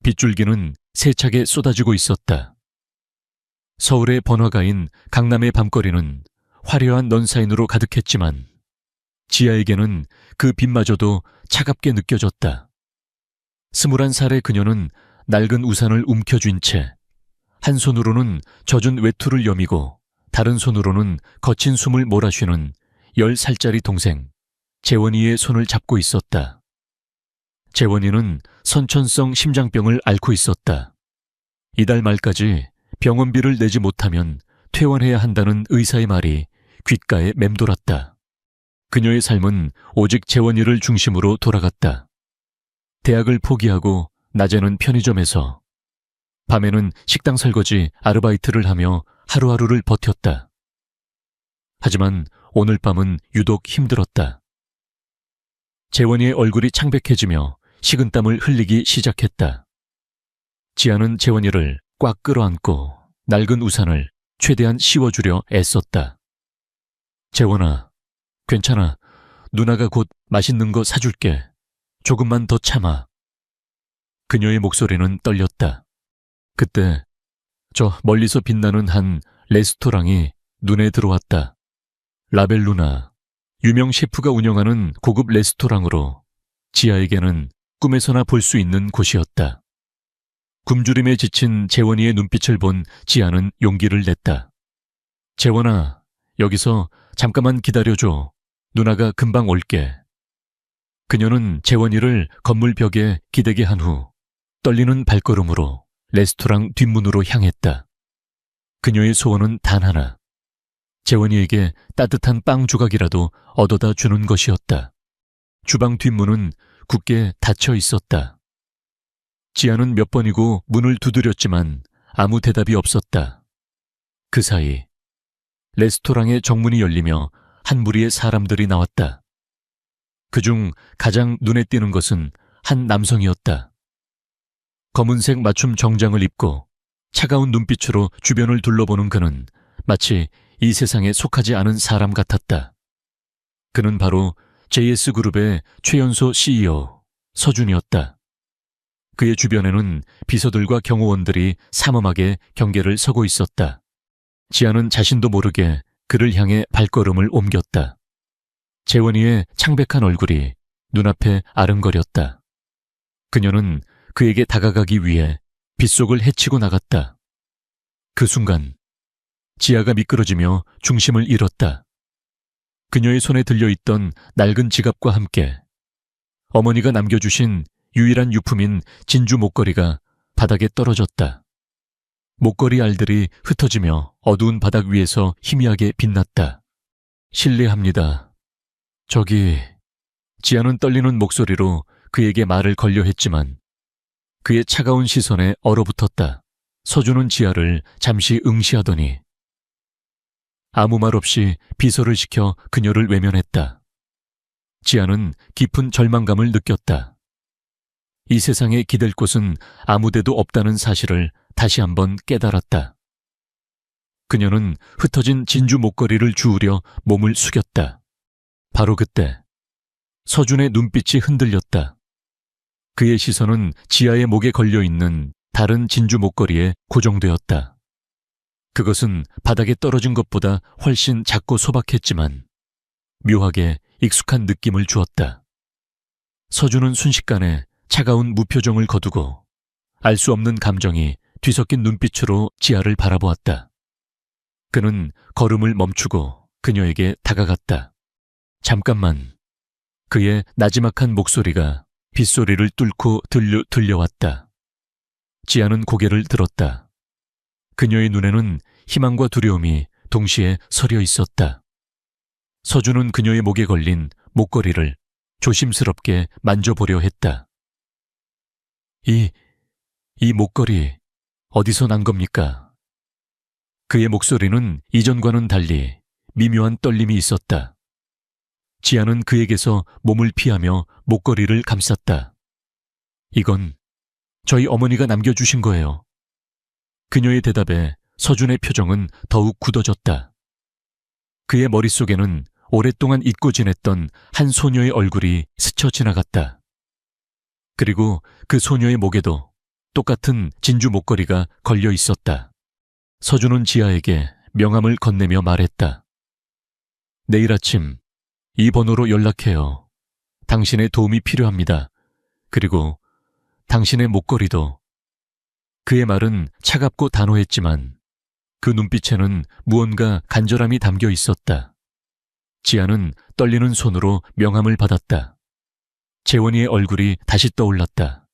빗줄기는 세차게 쏟아지고 있었다. 서울의 번화가인 강남의 밤거리는 화려한 넌사인으로 가득했지만 지아에게는 그 빛마저도 차갑게 느껴졌다. 21살의 그녀는 낡은 우산을 움켜쥔 채 한 손으로는 젖은 외투를 여미고 다른 손으로는 거친 숨을 몰아쉬는 10살짜리 동생 재원이의 손을 잡고 있었다. 재원이는 선천성 심장병을 앓고 있었다. 이달 말까지 병원비를 내지 못하면 퇴원해야 한다는 의사의 말이 귓가에 맴돌았다. 그녀의 삶은 오직 재원이를 중심으로 돌아갔다. 대학을 포기하고 낮에는 편의점에서, 밤에는 식당 설거지 아르바이트를 하며 하루하루를 버텼다. 하지만 오늘 밤은 유독 힘들었다. 재원이의 얼굴이 창백해지며 식은땀을 흘리기 시작했다. 지아는 재원이를 꽉 끌어안고 낡은 우산을 최대한 씌워주려 애썼다. 재원아, 괜찮아. 누나가 곧 맛있는 거 사줄게. 조금만 더 참아. 그녀의 목소리는 떨렸다. 그때 저 멀리서 빛나는 한 레스토랑이 눈에 들어왔다. 라벨루나, 유명 셰프가 운영하는 고급 레스토랑으로 지아에게는 꿈에서나 볼 수 있는 곳이었다. 굶주림에 지친 재원이의 눈빛을 본 지아는 용기를 냈다. 재원아, 여기서 잠깐만 기다려줘. 누나가 금방 올게. 그녀는 재원이를 건물 벽에 기대게 한 후 떨리는 발걸음으로 레스토랑 뒷문으로 향했다. 그녀의 소원은 단 하나. 재원이에게 따뜻한 빵 조각이라도 얻어다 주는 것이었다. 주방 뒷문은 굳게 닫혀 있었다. 지아는 몇 번이고 문을 두드렸지만 아무 대답이 없었다. 그 사이 레스토랑의 정문이 열리며 한 무리의 사람들이 나왔다. 그중 가장 눈에 띄는 것은 한 남성이었다. 검은색 맞춤 정장을 입고 차가운 눈빛으로 주변을 둘러보는 그는 마치 이 세상에 속하지 않은 사람 같았다. 그는 바로 JS그룹의 최연소 CEO 서준이었다. 그의 주변에는 비서들과 경호원들이 삼엄하게 경계를 서고 있었다. 지아는 자신도 모르게 그를 향해 발걸음을 옮겼다. 재원이의 창백한 얼굴이 눈앞에 아른거렸다. 그녀는 그에게 다가가기 위해 빗속을 헤치고 나갔다. 그 순간 지아가 미끄러지며 중심을 잃었다. 그녀의 손에 들려있던 낡은 지갑과 함께 어머니가 남겨주신 유일한 유품인 진주 목걸이가 바닥에 떨어졌다. 목걸이 알들이 흩어지며 어두운 바닥 위에서 희미하게 빛났다. 실례합니다. 지아는 떨리는 목소리로 그에게 말을 걸려 했지만 그의 차가운 시선에 얼어붙었다. 서준은 지아를 잠시 응시하더니 아무 말 없이 비서를 시켜 그녀를 외면했다. 지아는 깊은 절망감을 느꼈다. 이 세상에 기댈 곳은 아무데도 없다는 사실을 다시 한번 깨달았다. 그녀는 흩어진 진주 목걸이를 주우려 몸을 숙였다. 바로 그때 서준의 눈빛이 흔들렸다. 그의 시선은 지아의 목에 걸려있는 다른 진주 목걸이에 고정되었다. 그것은 바닥에 떨어진 것보다 훨씬 작고 소박했지만 묘하게 익숙한 느낌을 주었다. 서준은 순식간에 차가운 무표정을 거두고 알 수 없는 감정이 뒤섞인 눈빛으로 지아를 바라보았다. 그는 걸음을 멈추고 그녀에게 다가갔다. 잠깐만. 그의 나지막한 목소리가 빗소리를 뚫고 들려왔다. 지아는 고개를 들었다. 그녀의 눈에는 희망과 두려움이 동시에 서려 있었다. 서준은 그녀의 목에 걸린 목걸이를 조심스럽게 만져보려 했다. 이 목걸이 어디서 난 겁니까? 그의 목소리는 이전과는 달리 미묘한 떨림이 있었다. 지아는 그에게서 몸을 피하며 목걸이를 감쌌다. 이건 저희 어머니가 남겨주신 거예요. 그녀의 대답에 서준의 표정은 더욱 굳어졌다. 그의 머릿속에는 오랫동안 잊고 지냈던 한 소녀의 얼굴이 스쳐 지나갔다. 그리고 그 소녀의 목에도 똑같은 진주 목걸이가 걸려 있었다. 서준은 지아에게 명함을 건네며 말했다. 내일 아침 이 번호로 연락해요. 당신의 도움이 필요합니다. 그리고 당신의 목걸이도. 그의 말은 차갑고 단호했지만 그 눈빛에는 무언가 간절함이 담겨 있었다. 지아는 떨리는 손으로 명함을 받았다. 재원이의 얼굴이 다시 떠올랐다.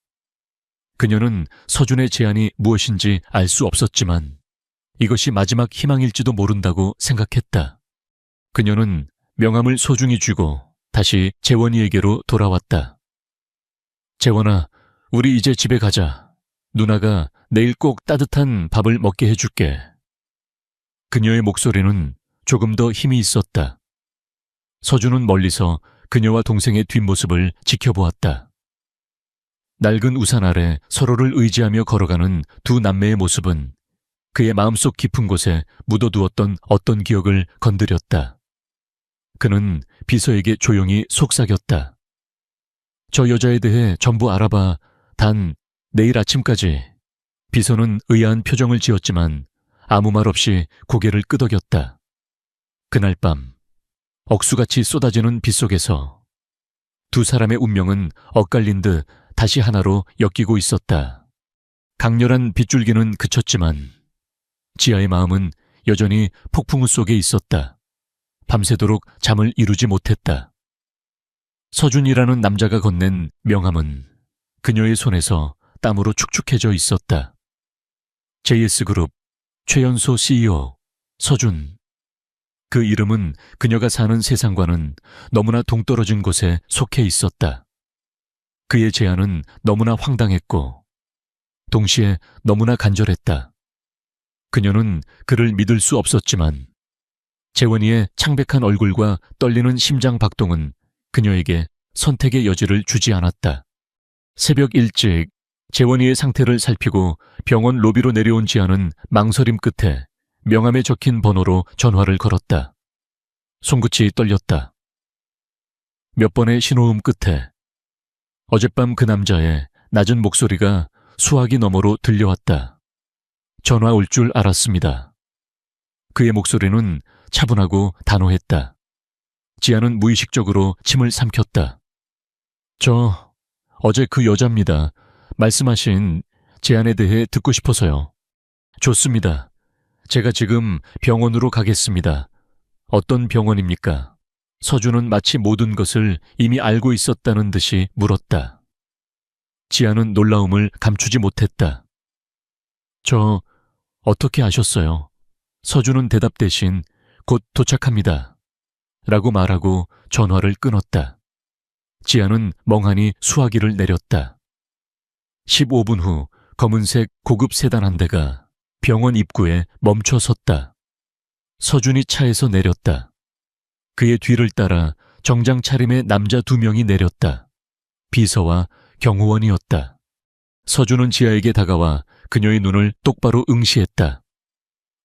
그녀는 서준의 제안이 무엇인지 알 수 없었지만 이것이 마지막 희망일지도 모른다고 생각했다. 그녀는 명함을 소중히 쥐고 다시 재원이에게로 돌아왔다. 재원아, 우리 이제 집에 가자. 누나가 내일 꼭 따뜻한 밥을 먹게 해줄게. 그녀의 목소리는 조금 더 힘이 있었다. 서준은 멀리서 그녀와 동생의 뒷모습을 지켜보았다. 낡은 우산 아래 서로를 의지하며 걸어가는 두 남매의 모습은 그의 마음속 깊은 곳에 묻어두었던 어떤 기억을 건드렸다. 그는 비서에게 조용히 속삭였다. 저 여자에 대해 전부 알아봐. 단 내일 아침까지. 비서는 의아한 표정을 지었지만 아무 말 없이 고개를 끄덕였다. 그날 밤 억수같이 쏟아지는 빗속에서 두 사람의 운명은 엇갈린 듯 다시 하나로 엮이고 있었다. 강렬한 빗줄기는 그쳤지만 지아의 마음은 여전히 폭풍우 속에 있었다. 밤새도록 잠을 이루지 못했다. 서준이라는 남자가 건넨 명함은 그녀의 손에서 땀으로 축축해져 있었다. JS그룹 최연소 CEO 서준. 그 이름은 그녀가 사는 세상과는 너무나 동떨어진 곳에 속해 있었다. 그의 제안은 너무나 황당했고 동시에 너무나 간절했다. 그녀는 그를 믿을 수 없었지만 재원이의 창백한 얼굴과 떨리는 심장 박동은 그녀에게 선택의 여지를 주지 않았다. 새벽 일찍 재원이의 상태를 살피고 병원 로비로 내려온 지아는 망설임 끝에 명함에 적힌 번호로 전화를 걸었다. 손끝이 떨렸다. 몇 번의 신호음 끝에 어젯밤 그 남자의 낮은 목소리가 수화기 너머로 들려왔다. 전화 올 줄 알았습니다. 그의 목소리는 차분하고 단호했다. 지아는 무의식적으로 침을 삼켰다. 저 어제 그 여자입니다. 말씀하신 제안에 대해 듣고 싶어서요. 좋습니다. 제가 지금 병원으로 가겠습니다. 어떤 병원입니까? 서준은 마치 모든 것을 이미 알고 있었다는 듯이 물었다. 지아는 놀라움을 감추지 못했다. 저 어떻게 아셨어요? 서준은 대답 대신 곧 도착합니다. 라고 말하고 전화를 끊었다. 지아는 멍하니 수화기를 내렸다. 15분 후 검은색 고급 세단 한 대가 병원 입구에 멈춰 섰다. 서준이 차에서 내렸다. 그의 뒤를 따라 정장 차림의 남자 2명이 내렸다. 비서와 경호원이었다. 서준은 지아에게 다가와 그녀의 눈을 똑바로 응시했다.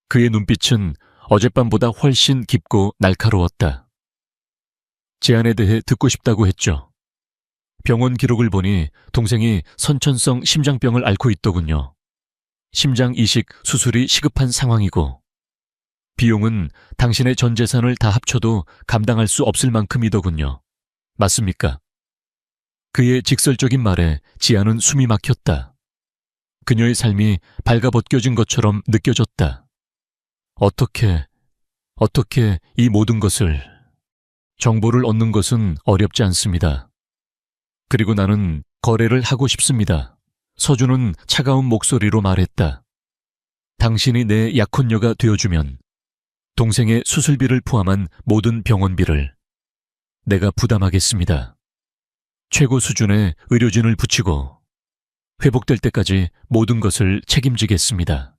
그의 눈빛은 어젯밤보다 훨씬 깊고 날카로웠다. 제안에 대해 듣고 싶다고 했죠. 병원 기록을 보니 동생이 선천성 심장병을 앓고 있더군요. 심장 이식 수술이 시급한 상황이고 비용은 당신의 전 재산을 다 합쳐도 감당할 수 없을 만큼이더군요. 맞습니까? 그의 직설적인 말에 지아는 숨이 막혔다. 그녀의 삶이 발가벗겨진 것처럼 느껴졌다. 어떻게 이 모든 것을... 정보를 얻는 것은 어렵지 않습니다. 그리고 나는 거래를 하고 싶습니다. 서준은 차가운 목소리로 말했다. 당신이 내 약혼녀가 되어주면 동생의 수술비를 포함한 모든 병원비를 내가 부담하겠습니다. 최고 수준의 의료진을 붙이고 회복될 때까지 모든 것을 책임지겠습니다.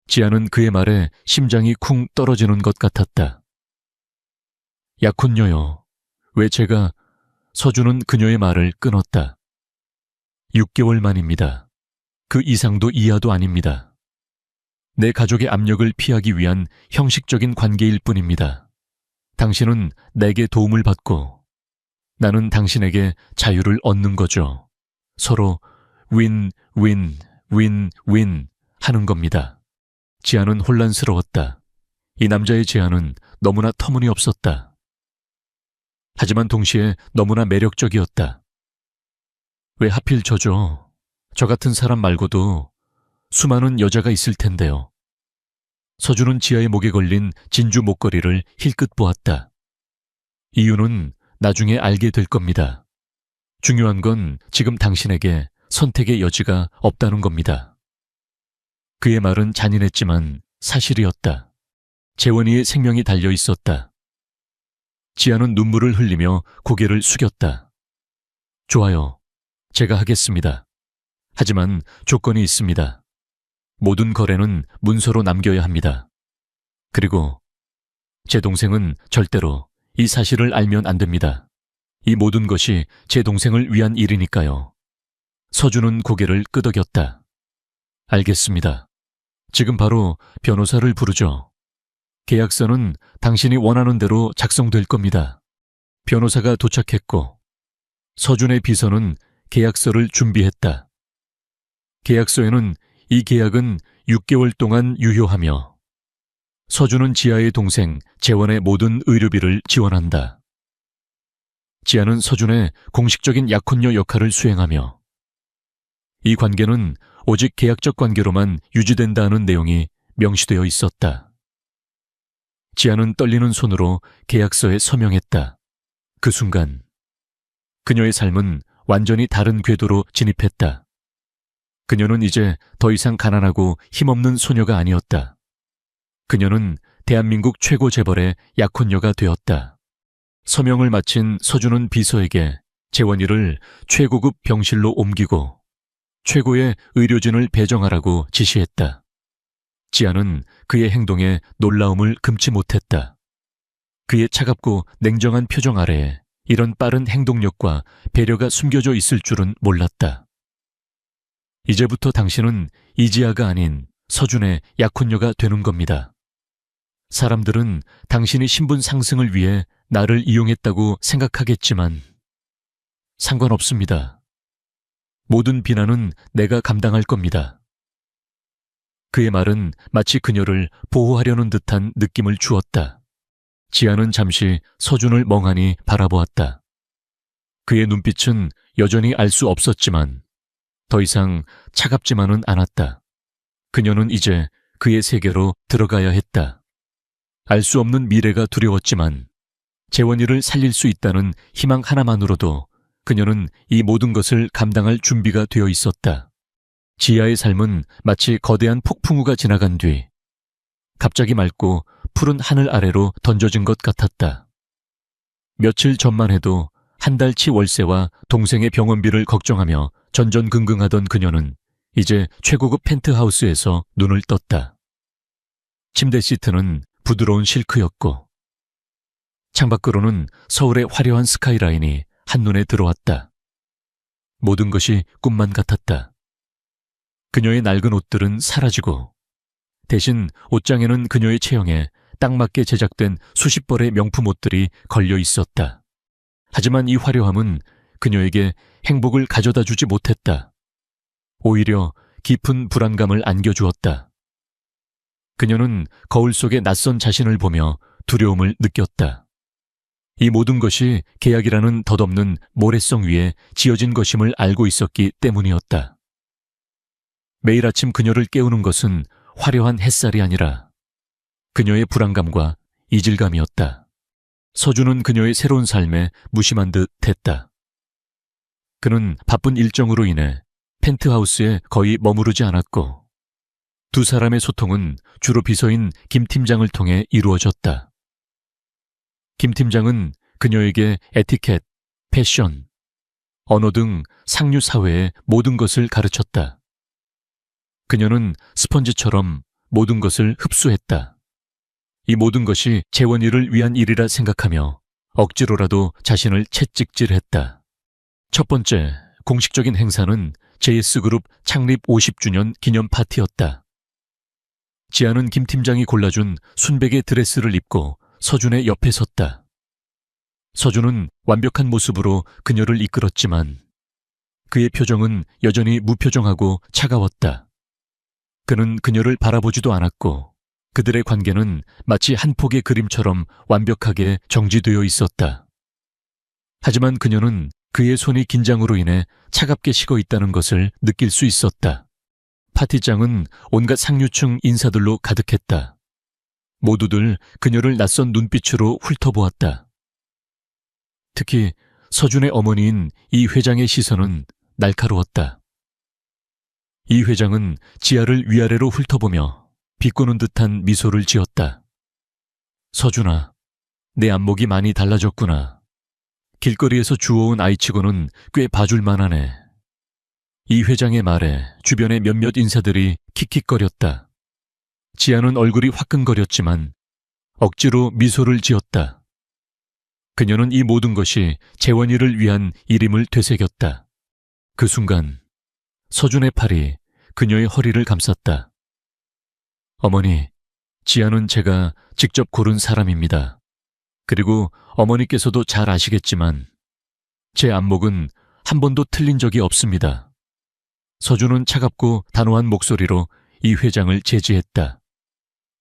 지아는 그의 말에 심장이 쿵 떨어지는 것 같았다. 약혼녀요. 왜 제가... 서준은 그녀의 말을 끊었다. 6개월 만입니다. 그 이상도 이하도 아닙니다. 내 가족의 압력을 피하기 위한 형식적인 관계일 뿐입니다. 당신은 내게 도움을 받고 나는 당신에게 자유를 얻는 거죠. 서로 윈, 윈, 윈윈 하는 겁니다. 지아는 혼란스러웠다. 이 남자의 제안은 너무나 터무니없었다. 하지만 동시에 너무나 매력적이었다. 왜 하필 저죠? 저 같은 사람 말고도 수많은 여자가 있을 텐데요. 서준은 지아의 목에 걸린 진주 목걸이를 힐끗 보았다. 이유는 나중에 알게 될 겁니다. 중요한 건 지금 당신에게 선택의 여지가 없다는 겁니다. 그의 말은 잔인했지만 사실이었다. 재원이의 생명이 달려 있었다. 지아는 눈물을 흘리며 고개를 숙였다. 좋아요. 제가 하겠습니다. 하지만 조건이 있습니다. 모든 거래는 문서로 남겨야 합니다. 그리고 제 동생은 절대로 이 사실을 알면 안 됩니다. 이 모든 것이 제 동생을 위한 일이니까요. 서준은 고개를 끄덕였다. 알겠습니다. 지금 바로 변호사를 부르죠. 계약서는 당신이 원하는 대로 작성될 겁니다. 변호사가 도착했고 서준의 비서는 계약서를 준비했다. 계약서에는 이 계약은 6개월 동안 유효하며 서준은 지아의 동생 재원의 모든 의료비를 지원한다. 지아는 서준의 공식적인 약혼녀 역할을 수행하며 이 관계는 오직 계약적 관계로만 유지된다는 내용이 명시되어 있었다. 지아는 떨리는 손으로 계약서에 서명했다. 그 순간 그녀의 삶은 완전히 다른 궤도로 진입했다. 그녀는 이제 더 이상 가난하고 힘없는 소녀가 아니었다. 그녀는 대한민국 최고 재벌의 약혼녀가 되었다. 서명을 마친 서준은 비서에게 재원이를 최고급 병실로 옮기고 최고의 의료진을 배정하라고 지시했다. 지아는 그의 행동에 놀라움을 금치 못했다. 그의 차갑고 냉정한 표정 아래에 이런 빠른 행동력과 배려가 숨겨져 있을 줄은 몰랐다. 이제부터 당신은 이지아가 아닌 서준의 약혼녀가 되는 겁니다. 사람들은 당신이 신분 상승을 위해 나를 이용했다고 생각하겠지만 상관없습니다. 모든 비난은 내가 감당할 겁니다. 그의 말은 마치 그녀를 보호하려는 듯한 느낌을 주었다. 지아는 잠시 서준을 멍하니 바라보았다. 그의 눈빛은 여전히 알 수 없었지만 더 이상 차갑지만은 않았다. 그녀는 이제 그의 세계로 들어가야 했다. 알 수 없는 미래가 두려웠지만 재원이를 살릴 수 있다는 희망 하나만으로도 그녀는 이 모든 것을 감당할 준비가 되어 있었다. 지아의 삶은 마치 거대한 폭풍우가 지나간 뒤 갑자기 맑고 푸른 하늘 아래로 던져진 것 같았다. 며칠 전만 해도 한 달치 월세와 동생의 병원비를 걱정하며 전전긍긍하던 그녀는 이제 최고급 펜트하우스에서 눈을 떴다. 침대 시트는 부드러운 실크였고 창밖으로는 서울의 화려한 스카이라인이 한눈에 들어왔다. 모든 것이 꿈만 같았다. 그녀의 낡은 옷들은 사라지고 대신 옷장에는 그녀의 체형에 딱 맞게 제작된 수십 벌의 명품 옷들이 걸려 있었다. 하지만 이 화려함은 그녀에게 행복을 가져다 주지 못했다. 오히려 깊은 불안감을 안겨주었다. 그녀는 거울 속의 낯선 자신을 보며 두려움을 느꼈다. 이 모든 것이 계약이라는 덧없는 모래성 위에 지어진 것임을 알고 있었기 때문이었다. 매일 아침 그녀를 깨우는 것은 화려한 햇살이 아니라 그녀의 불안감과 이질감이었다. 서준은 그녀의 새로운 삶에 무심한 듯 했다. 그는 바쁜 일정으로 인해 펜트하우스에 거의 머무르지 않았고 두 사람의 소통은 주로 비서인 김 팀장을 통해 이루어졌다. 김 팀장은 그녀에게 에티켓, 패션, 언어 등 상류 사회의 모든 것을 가르쳤다. 그녀는 스펀지처럼 모든 것을 흡수했다. 이 모든 것이 재원이를 위한 일이라 생각하며 억지로라도 자신을 채찍질했다. 첫 번째 공식적인 행사는 JS그룹 창립 50주년 기념 파티였다. 지아는 김 팀장이 골라준 순백의 드레스를 입고 서준의 옆에 섰다. 서준은 완벽한 모습으로 그녀를 이끌었지만 그의 표정은 여전히 무표정하고 차가웠다. 그는 그녀를 바라보지도 않았고 그들의 관계는 마치 한 폭의 그림처럼 완벽하게 정지되어 있었다. 하지만 그녀는 그의 손이 긴장으로 인해 차갑게 식어 있다는 것을 느낄 수 있었다. 파티장은 온갖 상류층 인사들로 가득했다. 모두들 그녀를 낯선 눈빛으로 훑어보았다. 특히 서준의 어머니인 이 회장의 시선은 날카로웠다. 이 회장은 지아를 위아래로 훑어보며 비꼬는 듯한 미소를 지었다. 서준아, 내 안목이 많이 달라졌구나. 길거리에서 주워온 아이치고는 꽤 봐줄만하네. 이 회장의 말에 주변의 몇몇 인사들이 킥킥거렸다. 지아는 얼굴이 화끈거렸지만 억지로 미소를 지었다. 그녀는 이 모든 것이 재원이를 위한 일임을 되새겼다. 그 순간 서준의 팔이 그녀의 허리를 감쌌다. 어머니, 지아는 제가 직접 고른 사람입니다. 그리고 어머니께서도 잘 아시겠지만 제 안목은 한 번도 틀린 적이 없습니다. 서준은 차갑고 단호한 목소리로 이 회장을 제지했다.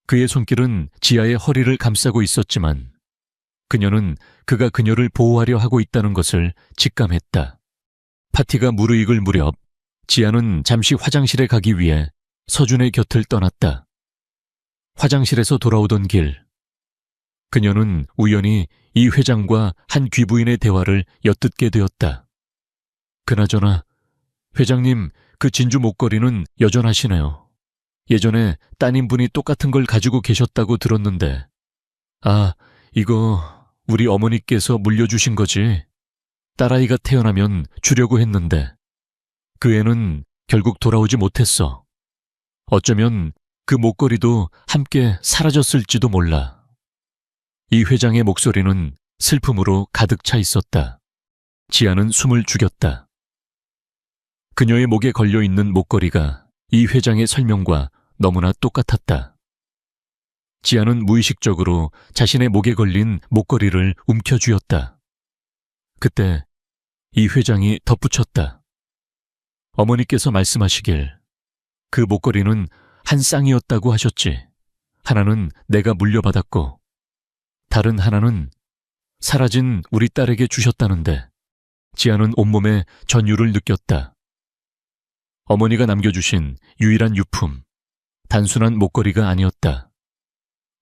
그의 손길은 지아의 허리를 감싸고 있었지만 그녀는 그가 그녀를 보호하려 하고 있다는 것을 직감했다. 파티가 무르익을 무렵 지아는 잠시 화장실에 가기 위해 서준의 곁을 떠났다. 화장실에서 돌아오던 길, 그녀는 우연히 이 회장과 한 귀부인의 대화를 엿듣게 되었다. 그나저나 회장님, 그 진주 목걸이는 여전하시네요. 예전에 따님분이 똑같은 걸 가지고 계셨다고 들었는데. 아, 이거 우리 어머니께서 물려주신 거지. 딸아이가 태어나면 주려고 했는데 그 애는 결국 돌아오지 못했어. 어쩌면 그 목걸이도 함께 사라졌을지도 몰라. 이 회장의 목소리는 슬픔으로 가득 차 있었다. 지아는 숨을 죽였다. 그녀의 목에 걸려있는 목걸이가 이 회장의 설명과 너무나 똑같았다. 지아는 무의식적으로 자신의 목에 걸린 목걸이를 움켜쥐었다. 그때 이 회장이 덧붙였다. 어머니께서 말씀하시길 그 목걸이는 한 쌍이었다고 하셨지. 하나는 내가 물려받았고 다른 하나는 사라진 우리 딸에게 주셨다는데. 지아는 온몸에 전율을 느꼈다. 어머니가 남겨주신 유일한 유품, 단순한 목걸이가 아니었다.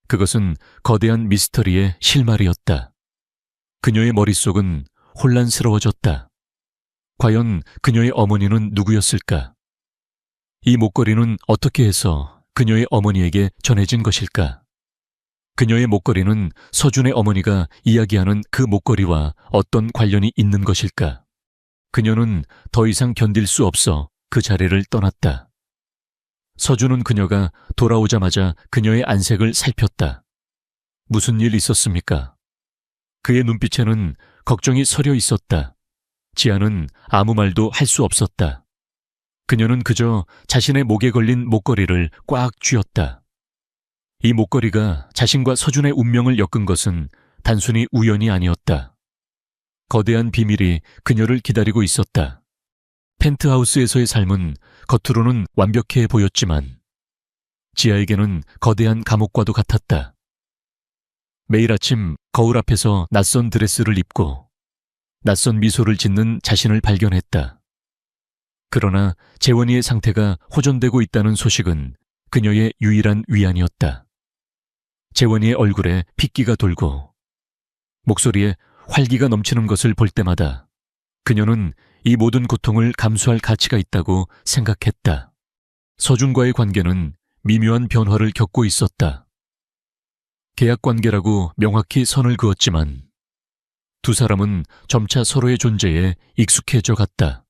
그것은 거대한 미스터리의 실마리였다. 그녀의 머릿속은 혼란스러워졌다. 과연 그녀의 어머니는 누구였을까? 이 목걸이는 어떻게 해서 그녀의 어머니에게 전해진 것일까? 그녀의 목걸이는 서준의 어머니가 이야기하는 그 목걸이와 어떤 관련이 있는 것일까? 그녀는 더 이상 견딜 수 없어 그 자리를 떠났다. 서준은 그녀가 돌아오자마자 그녀의 안색을 살폈다. 무슨 일 있었습니까? 그의 눈빛에는 걱정이 서려 있었다. 지아는 아무 말도 할 수 없었다. 그녀는 그저 자신의 목에 걸린 목걸이를 꽉 쥐었다. 이 목걸이가 자신과 서준의 운명을 엮은 것은 단순히 우연이 아니었다. 거대한 비밀이 그녀를 기다리고 있었다. 펜트하우스에서의 삶은 겉으로는 완벽해 보였지만 지아에게는 거대한 감옥과도 같았다. 매일 아침 거울 앞에서 낯선 드레스를 입고 낯선 미소를 짓는 자신을 발견했다. 그러나 재원이의 상태가 호전되고 있다는 소식은 그녀의 유일한 위안이었다. 재원이의 얼굴에 핏기가 돌고 목소리에 활기가 넘치는 것을 볼 때마다 그녀는 이 모든 고통을 감수할 가치가 있다고 생각했다. 서준과의 관계는 미묘한 변화를 겪고 있었다. 계약 관계라고 명확히 선을 그었지만 두 사람은 점차 서로의 존재에 익숙해져 갔다.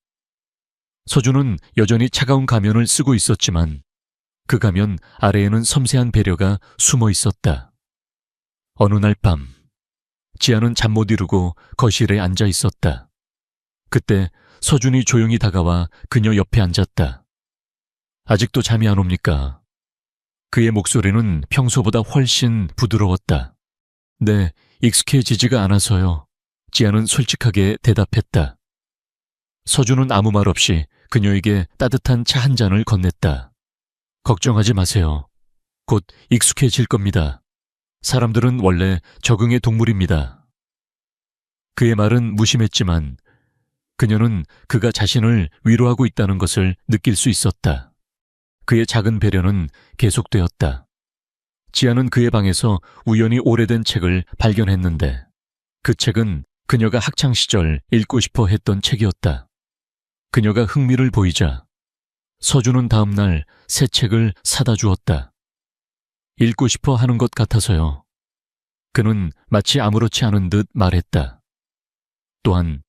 서준은 여전히 차가운 가면을 쓰고 있었지만 그 가면 아래에는 섬세한 배려가 숨어 있었다. 어느 날 밤, 지아는 잠 못 이루고 거실에 앉아 있었다. 그때 서준이 조용히 다가와 그녀 옆에 앉았다. 아직도 잠이 안 옵니까? 그의 목소리는 평소보다 훨씬 부드러웠다. 네, 익숙해지지가 않아서요. 지아는 솔직하게 대답했다. 서준은 아무 말 없이 그녀에게 따뜻한 차 한 잔을 건넸다. 걱정하지 마세요. 곧 익숙해질 겁니다. 사람들은 원래 적응의 동물입니다. 그의 말은 무심했지만 그녀는 그가 자신을 위로하고 있다는 것을 느낄 수 있었다. 그의 작은 배려는 계속되었다. 지아는 그의 방에서 우연히 오래된 책을 발견했는데 그 책은 그녀가 학창시절 읽고 싶어 했던 책이었다. 그녀가 흥미를 보이자 서준은 다음 날 새 책을 사다 주었다. 읽고 싶어 하는 것 같아서요. 그는 마치 아무렇지 않은 듯 말했다. 또한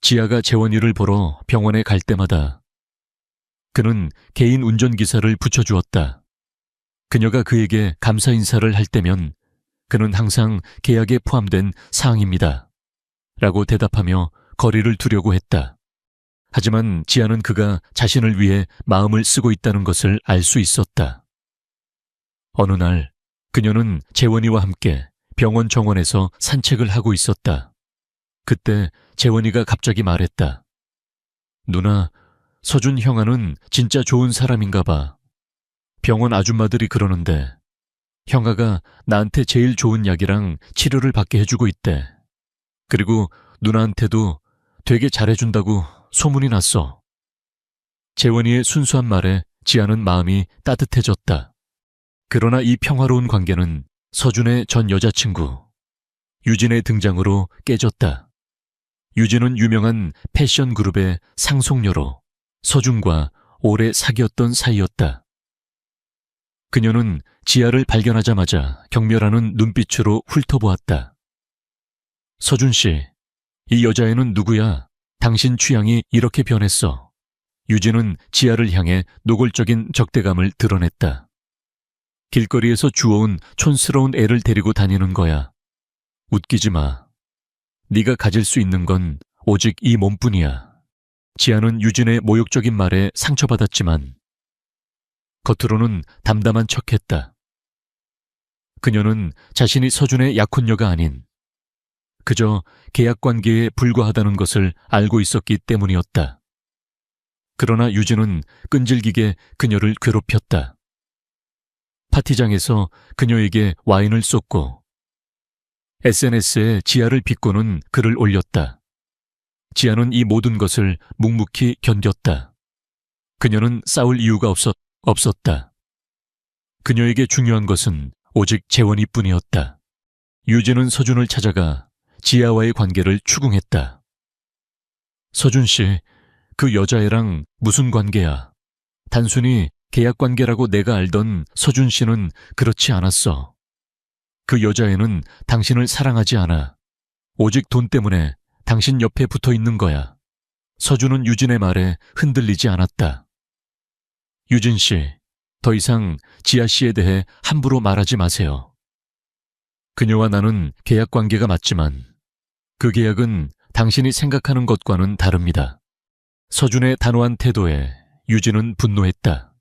지아가 재원이를 보러 병원에 갈 때마다 그는 개인 운전기사를 붙여주었다. 그녀가 그에게 감사 인사를 할 때면 그는 항상 계약에 포함된 사항입니다. 라고 대답하며 거리를 두려고 했다. 하지만 지아는 그가 자신을 위해 마음을 쓰고 있다는 것을 알 수 있었다. 어느 날 그녀는 재원이와 함께 병원 정원에서 산책을 하고 있었다. 그때 재원이가 갑자기 말했다. 누나, 서준 형아는 진짜 좋은 사람인가 봐. 병원 아줌마들이 그러는데 형아가 나한테 제일 좋은 약이랑 치료를 받게 해주고 있대. 그리고 누나한테도 되게 잘해준다고 소문이 났어. 재원이의 순수한 말에 지아는 마음이 따뜻해졌다. 그러나 이 평화로운 관계는 서준의 전 여자친구 유진의 등장으로 깨졌다. 유진은 유명한 패션 그룹의 상속녀로 서준과 오래 사귀었던 사이였다. 그녀는 지아를 발견하자마자 경멸하는 눈빛으로 훑어보았다. 서준 씨, 이 여자애는 누구야? 당신 취향이 이렇게 변했어. 유진은 지아를 향해 노골적인 적대감을 드러냈다. 길거리에서 주워온 촌스러운 애를 데리고 다니는 거야. 웃기지 마. 네가 가질 수 있는 건 오직 이 몸뿐이야. 지아는 유진의 모욕적인 말에 상처받았지만 겉으로는 담담한 척했다. 그녀는 자신이 서준의 약혼녀가 아닌 그저 계약관계에 불과하다는 것을 알고 있었기 때문이었다. 그러나 유진은 끈질기게 그녀를 괴롭혔다. 파티장에서 그녀에게 와인을 쏟고 SNS에 지아를 비꼬는 글을 올렸다. 지아는 이 모든 것을 묵묵히 견뎠다. 그녀는 싸울 이유가 없었다. 그녀에게 중요한 것은 오직 재원이뿐이었다. 유진은 서준을 찾아가 지아와의 관계를 추궁했다. 서준 씨, 그 여자애랑 무슨 관계야? 단순히 계약 관계라고 내가 알던 서준 씨는 그렇지 않았어. 그 여자애는 당신을 사랑하지 않아. 오직 돈 때문에 당신 옆에 붙어 있는 거야. 서준은 유진의 말에 흔들리지 않았다. 유진 씨, 더 이상 지아 씨에 대해 함부로 말하지 마세요. 그녀와 나는 계약 관계가 맞지만 그 계약은 당신이 생각하는 것과는 다릅니다. 서준의 단호한 태도에 유진은 분노했다.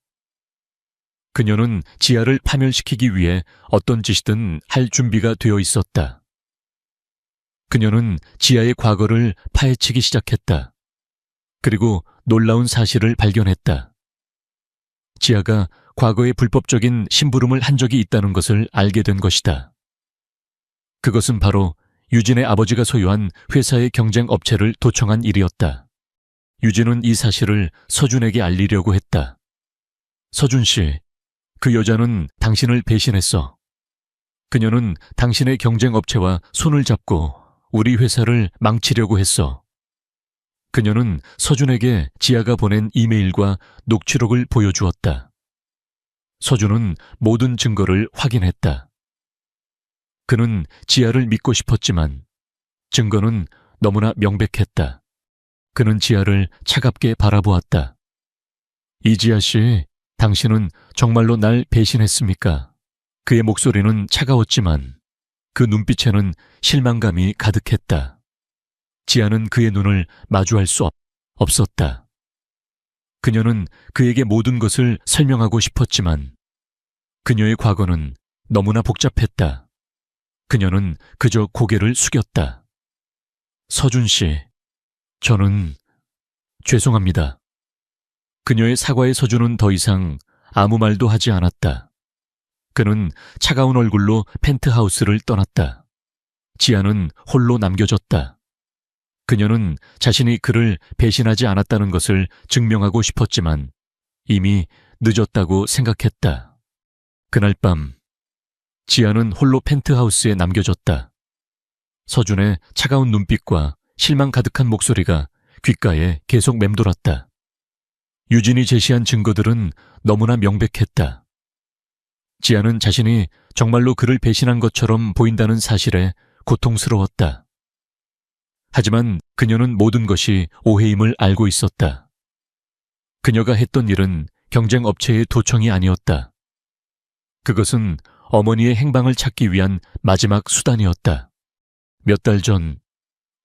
그녀는 지아를 파멸시키기 위해 어떤 짓이든 할 준비가 되어 있었다. 그녀는 지아의 과거를 파헤치기 시작했다. 그리고 놀라운 사실을 발견했다. 지아가 과거에 불법적인 심부름을 한 적이 있다는 것을 알게 된 것이다. 그것은 바로 유진의 아버지가 소유한 회사의 경쟁 업체를 도청한 일이었다. 유진은 이 사실을 서준에게 알리려고 했다. 서준 씨, 그 여자는 당신을 배신했어. 그녀는 당신의 경쟁 업체와 손을 잡고 우리 회사를 망치려고 했어. 그녀는 서준에게 지아가 보낸 이메일과 녹취록을 보여주었다. 서준은 모든 증거를 확인했다. 그는 지아를 믿고 싶었지만 증거는 너무나 명백했다. 그는 지아를 차갑게 바라보았다. 이지아 씨, 당신은 정말로 날 배신했습니까? 그의 목소리는 차가웠지만 그 눈빛에는 실망감이 가득했다. 지아는 그의 눈을 마주할 수 없었다. 그녀는 그에게 모든 것을 설명하고 싶었지만 그녀의 과거는 너무나 복잡했다. 그녀는 그저 고개를 숙였다. 서준 씨, 저는 죄송합니다. 그녀의 사과에 서준은 더 이상 아무 말도 하지 않았다. 그는 차가운 얼굴로 펜트하우스를 떠났다. 지아는 홀로 남겨졌다. 그녀는 자신이 그를 배신하지 않았다는 것을 증명하고 싶었지만 이미 늦었다고 생각했다. 그날 밤 지아는 홀로 펜트하우스에 남겨졌다. 서준의 차가운 눈빛과 실망 가득한 목소리가 귓가에 계속 맴돌았다. 유진이 제시한 증거들은 너무나 명백했다. 지아는 자신이 정말로 그를 배신한 것처럼 보인다는 사실에 고통스러웠다. 하지만 그녀는 모든 것이 오해임을 알고 있었다. 그녀가 했던 일은 경쟁 업체의 도청이 아니었다. 그것은 어머니의 행방을 찾기 위한 마지막 수단이었다. 몇 달 전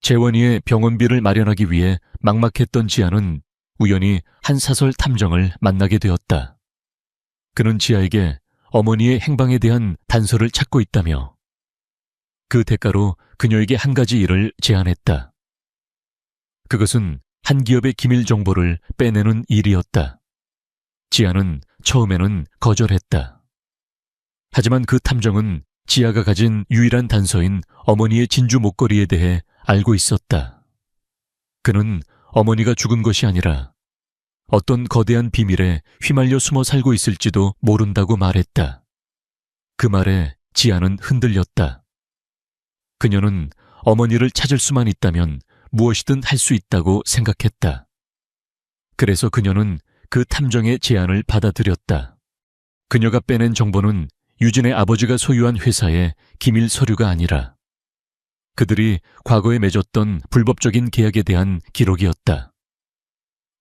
재원이의 병원비를 마련하기 위해 막막했던 지아는 우연히 한 사설 탐정을 만나게 되었다. 그는 지아에게 어머니의 행방에 대한 단서를 찾고 있다며 그 대가로 그녀에게 한 가지 일을 제안했다. 그것은 한 기업의 기밀 정보를 빼내는 일이었다. 지아는 처음에는 거절했다. 하지만 그 탐정은 지아가 가진 유일한 단서인 어머니의 진주 목걸이에 대해 알고 있었다. 그는 어머니가 죽은 것이 아니라 어떤 거대한 비밀에 휘말려 숨어 살고 있을지도 모른다고 말했다. 그 말에 지아는 흔들렸다. 그녀는 어머니를 찾을 수만 있다면 무엇이든 할 수 있다고 생각했다. 그래서 그녀는 그 탐정의 제안을 받아들였다. 그녀가 빼낸 정보는 유진의 아버지가 소유한 회사의 기밀 서류가 아니라 그들이 과거에 맺었던 불법적인 계약에 대한 기록이었다.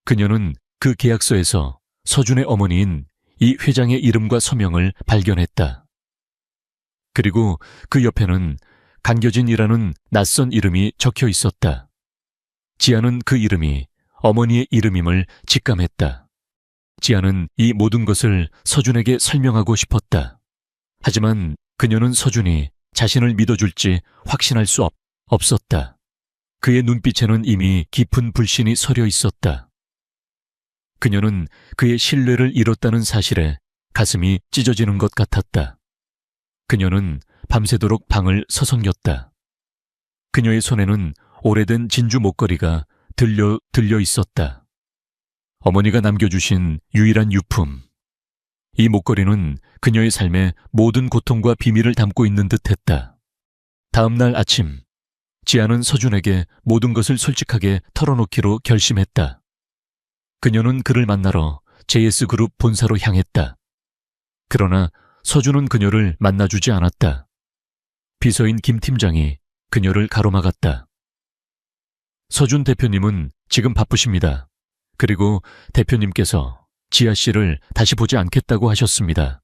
그녀는 그 계약서에서 서준의 어머니인 이 회장의 이름과 서명을 발견했다. 그리고 그 옆에는 강겨진이라는 낯선 이름이 적혀 있었다. 지아는 그 이름이 어머니의 이름임을 직감했다. 지아는 이 모든 것을 서준에게 설명하고 싶었다. 하지만 그녀는 서준이 자신을 믿어줄지 확신할 수 없었다. 그의 눈빛에는 이미 깊은 불신이 서려 있었다. 그녀는 그의 신뢰를 잃었다는 사실에 가슴이 찢어지는 것 같았다. 그녀는 밤새도록 방을 서성였다. 그녀의 손에는 오래된 진주 목걸이가 들려 있었다. 어머니가 남겨주신 유일한 유품. 이 목걸이는 그녀의 삶의 모든 고통과 비밀을 담고 있는 듯했다. 다음 날 아침, 지아는 서준에게 모든 것을 솔직하게 털어놓기로 결심했다. 그녀는 그를 만나러 JS그룹 본사로 향했다. 그러나 서준은 그녀를 만나주지 않았다. 비서인 김 팀장이 그녀를 가로막았다. 서준 대표님은 지금 바쁘십니다. 그리고 대표님께서 지아 씨를 다시 보지 않겠다고 하셨습니다.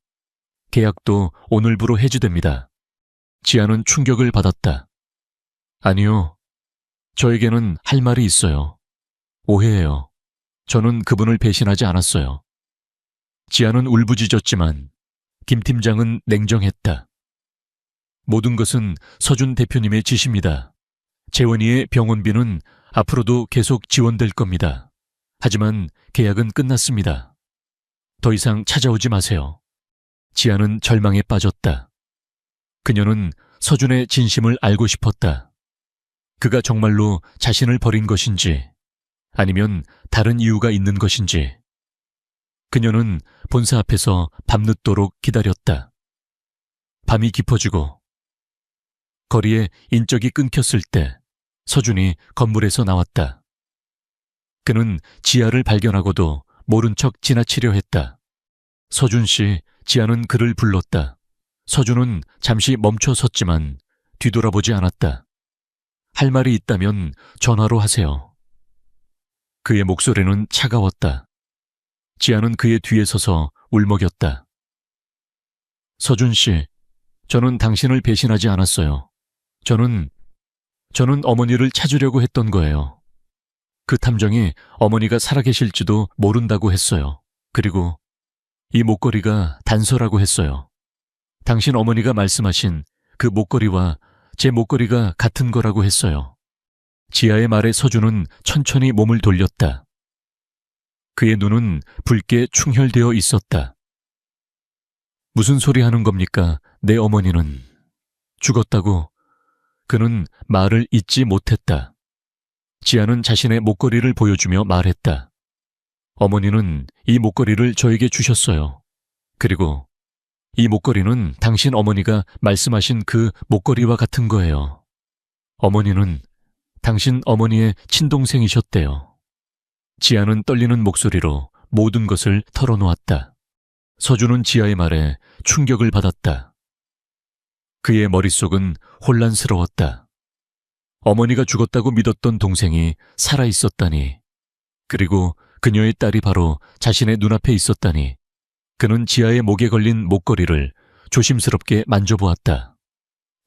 계약도 오늘부로 해지됩니다. 지아는 충격을 받았다. 아니요. 저에게는 할 말이 있어요. 오해예요. 저는 그분을 배신하지 않았어요. 지아는 울부짖었지만 김 팀장은 냉정했다. 모든 것은 서준 대표님의 지시입니다. 재원이의 병원비는 앞으로도 계속 지원될 겁니다. 하지만 계약은 끝났습니다. 더 이상 찾아오지 마세요. 지아는 절망에 빠졌다. 그녀는 서준의 진심을 알고 싶었다. 그가 정말로 자신을 버린 것인지 아니면 다른 이유가 있는 것인지. 그녀는 본사 앞에서 밤늦도록 기다렸다. 밤이 깊어지고 거리에 인적이 끊겼을 때 서준이 건물에서 나왔다. 그는 지아를 발견하고도 모른 척 지나치려 했다. 서준 씨, 지아는 그를 불렀다. 서준은 잠시 멈춰 섰지만 뒤돌아보지 않았다. 할 말이 있다면 전화로 하세요. 그의 목소리는 차가웠다. 지아는 그의 뒤에 서서 울먹였다. 서준 씨, 저는 당신을 배신하지 않았어요. 저는 어머니를 찾으려고 했던 거예요. 그 탐정이 어머니가 살아계실지도 모른다고 했어요. 그리고 이 목걸이가 단서라고 했어요. 당신 어머니가 말씀하신 그 목걸이와 제 목걸이가 같은 거라고 했어요. 지아의 말에 서준은 천천히 몸을 돌렸다. 그의 눈은 붉게 충혈되어 있었다. 무슨 소리 하는 겁니까? 내 어머니는 죽었다고. 그는 말을 잇지 못했다. 지아는 자신의 목걸이를 보여주며 말했다. 어머니는 이 목걸이를 저에게 주셨어요. 그리고 이 목걸이는 당신 어머니가 말씀하신 그 목걸이와 같은 거예요. 어머니는 당신 어머니의 친동생이셨대요. 지아는 떨리는 목소리로 모든 것을 털어놓았다. 서준은 지아의 말에 충격을 받았다. 그의 머릿속은 혼란스러웠다. 어머니가 죽었다고 믿었던 동생이 살아있었다니, 그리고 그녀의 딸이 바로 자신의 눈앞에 있었다니, 그는 지아의 목에 걸린 목걸이를 조심스럽게 만져보았다.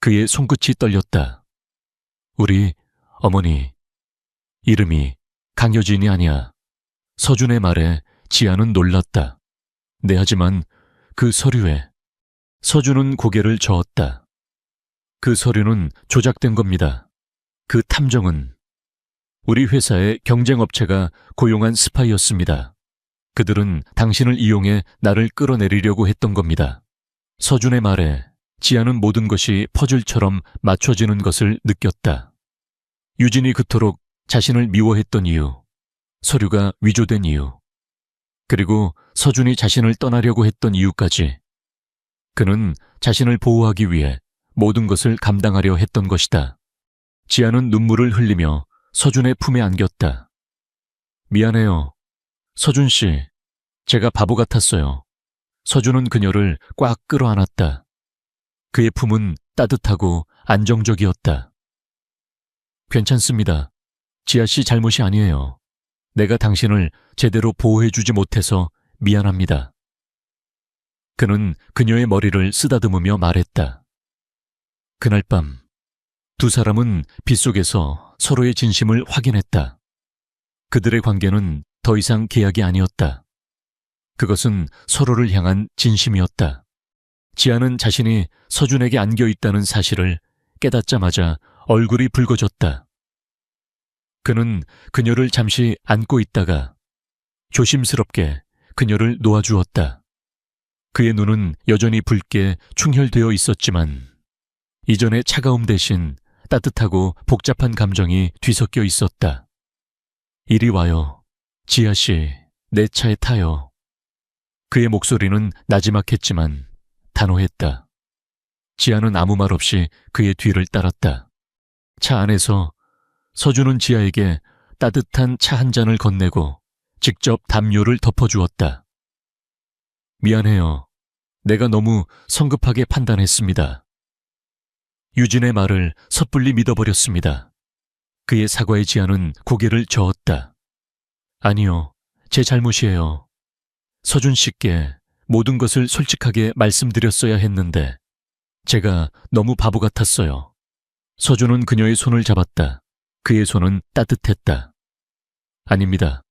그의 손끝이 떨렸다. 우리 어머니, 이름이 강효진이 아니야. 서준의 말에 지아는 놀랐다. 네, 하지만 그 서류에. 서준은 고개를 저었다. 그 서류는 조작된 겁니다. 그 탐정은 우리 회사의 경쟁업체가 고용한 스파이였습니다. 그들은 당신을 이용해 나를 끌어내리려고 했던 겁니다. 서준의 말에 지아는 모든 것이 퍼즐처럼 맞춰지는 것을 느꼈다. 유진이 그토록 자신을 미워했던 이유, 서류가 위조된 이유, 그리고 서준이 자신을 떠나려고 했던 이유까지. 그는 자신을 보호하기 위해 모든 것을 감당하려 했던 것이다. 지아는 눈물을 흘리며 서준의 품에 안겼다. 미안해요. 서준 씨, 제가 바보 같았어요. 서준은 그녀를 꽉 끌어안았다. 그의 품은 따뜻하고 안정적이었다. 괜찮습니다. 지아 씨 잘못이 아니에요. 내가 당신을 제대로 보호해주지 못해서 미안합니다. 그는 그녀의 머리를 쓰다듬으며 말했다. 그날 밤, 두 사람은 빗속에서 서로의 진심을 확인했다. 그들의 관계는 더 이상 계약이 아니었다. 그것은 서로를 향한 진심이었다. 지아는 자신이 서준에게 안겨있다는 사실을 깨닫자마자 얼굴이 붉어졌다. 그는 그녀를 잠시 안고 있다가 조심스럽게 그녀를 놓아주었다. 그의 눈은 여전히 붉게 충혈되어 있었지만 이전의 차가움 대신 따뜻하고 복잡한 감정이 뒤섞여 있었다. 이리 와요. 지아 씨, 내 차에 타요. 그의 목소리는 나지막했지만 단호했다. 지아는 아무 말 없이 그의 뒤를 따랐다. 차 안에서 서준은 지아에게 따뜻한 차 한 잔을 건네고 직접 담요를 덮어주었다. 미안해요. 내가 너무 성급하게 판단했습니다. 유진의 말을 섣불리 믿어버렸습니다. 그의 사과에 지아는 고개를 저었다. 아니요, 제 잘못이에요. 서준 씨께 모든 것을 솔직하게 말씀드렸어야 했는데 제가 너무 바보 같았어요. 서준은 그녀의 손을 잡았다. 그의 손은 따뜻했다. 아닙니다.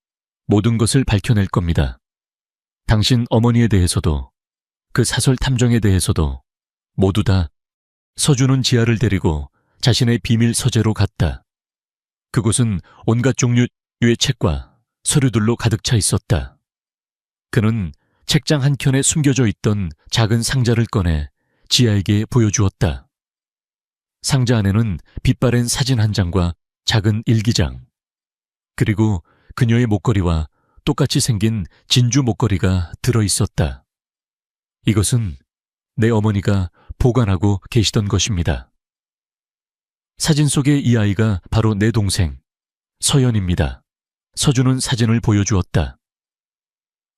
모든 것을 밝혀낼 겁니다. 당신 어머니에 대해서도 그 사설 탐정에 대해서도 모두 다. 서준은 지아를 데리고 자신의 비밀 서재로 갔다. 그곳은 온갖 종류의 책과 서류들로 가득 차 있었다. 그는 책장 한켠에 숨겨져 있던 작은 상자를 꺼내 지아에게 보여주었다. 상자 안에는 빛바랜 사진 한 장과 작은 일기장, 그리고 그녀의 목걸이와 똑같이 생긴 진주 목걸이가 들어있었다. 이것은 내 어머니가 보관하고 계시던 것입니다. 사진 속의 이 아이가 바로 내 동생, 서연입니다. 서준은 사진을 보여주었다.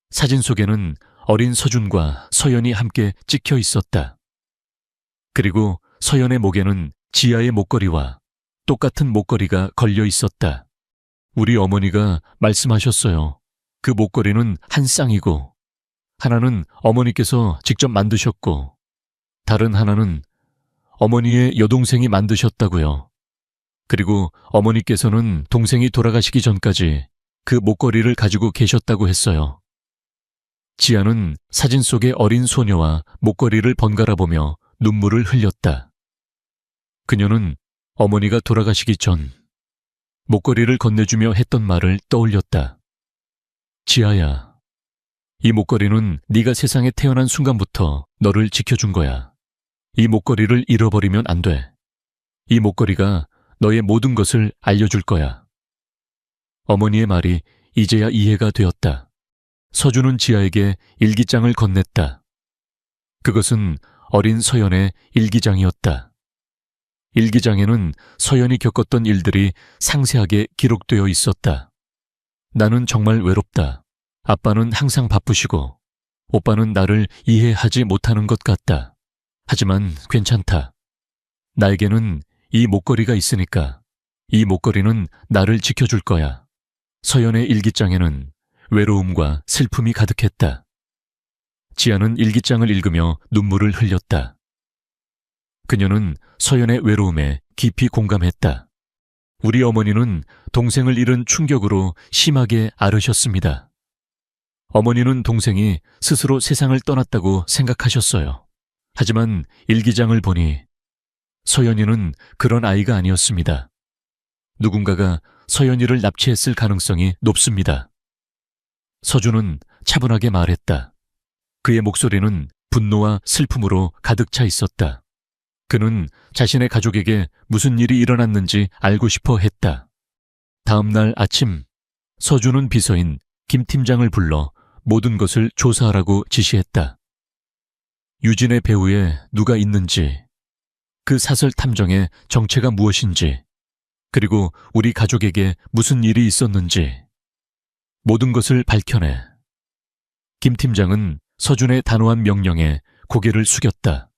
사진 속에는 어린 서준과 서연이 함께 찍혀 있었다. 그리고 서연의 목에는 지아의 목걸이와 똑같은 목걸이가 걸려 있었다. 우리 어머니가 말씀하셨어요. 그 목걸이는 한 쌍이고 하나는 어머니께서 직접 만드셨고 다른 하나는 어머니의 여동생이 만드셨다고요. 그리고 어머니께서는 동생이 돌아가시기 전까지 그 목걸이를 가지고 계셨다고 했어요. 지아는 사진 속의 어린 소녀와 목걸이를 번갈아 보며 눈물을 흘렸다. 그녀는 어머니가 돌아가시기 전 목걸이를 건네주며 했던 말을 떠올렸다. 지아야, 이 목걸이는 네가 세상에 태어난 순간부터 너를 지켜준 거야. 이 목걸이를 잃어버리면 안 돼. 이 목걸이가 너의 모든 것을 알려줄 거야. 어머니의 말이 이제야 이해가 되었다. 서준은 지아에게 일기장을 건넸다. 그것은 어린 서연의 일기장이었다. 일기장에는 서연이 겪었던 일들이 상세하게 기록되어 있었다. 나는 정말 외롭다. 아빠는 항상 바쁘시고 오빠는 나를 이해하지 못하는 것 같다. 하지만 괜찮다. 나에게는 이 목걸이가 있으니까 이 목걸이는 나를 지켜줄 거야. 서연의 일기장에는 외로움과 슬픔이 가득했다. 지아는 일기장을 읽으며 눈물을 흘렸다. 그녀는 서연의 외로움에 깊이 공감했다. 우리 어머니는 동생을 잃은 충격으로 심하게 앓으셨습니다. 어머니는 동생이 스스로 세상을 떠났다고 생각하셨어요. 하지만 일기장을 보니 서연이는 그런 아이가 아니었습니다. 누군가가 서연이를 납치했을 가능성이 높습니다. 서준은 차분하게 말했다. 그의 목소리는 분노와 슬픔으로 가득 차 있었다. 그는 자신의 가족에게 무슨 일이 일어났는지 알고 싶어 했다. 다음 날 아침, 서준은 비서인 김 팀장을 불러 모든 것을 조사하라고 지시했다. 유진의 배후에 누가 있는지, 그 사설 탐정의 정체가 무엇인지, 그리고 우리 가족에게 무슨 일이 있었는지 모든 것을 밝혀내. 김 팀장은 서준의 단호한 명령에 고개를 숙였다.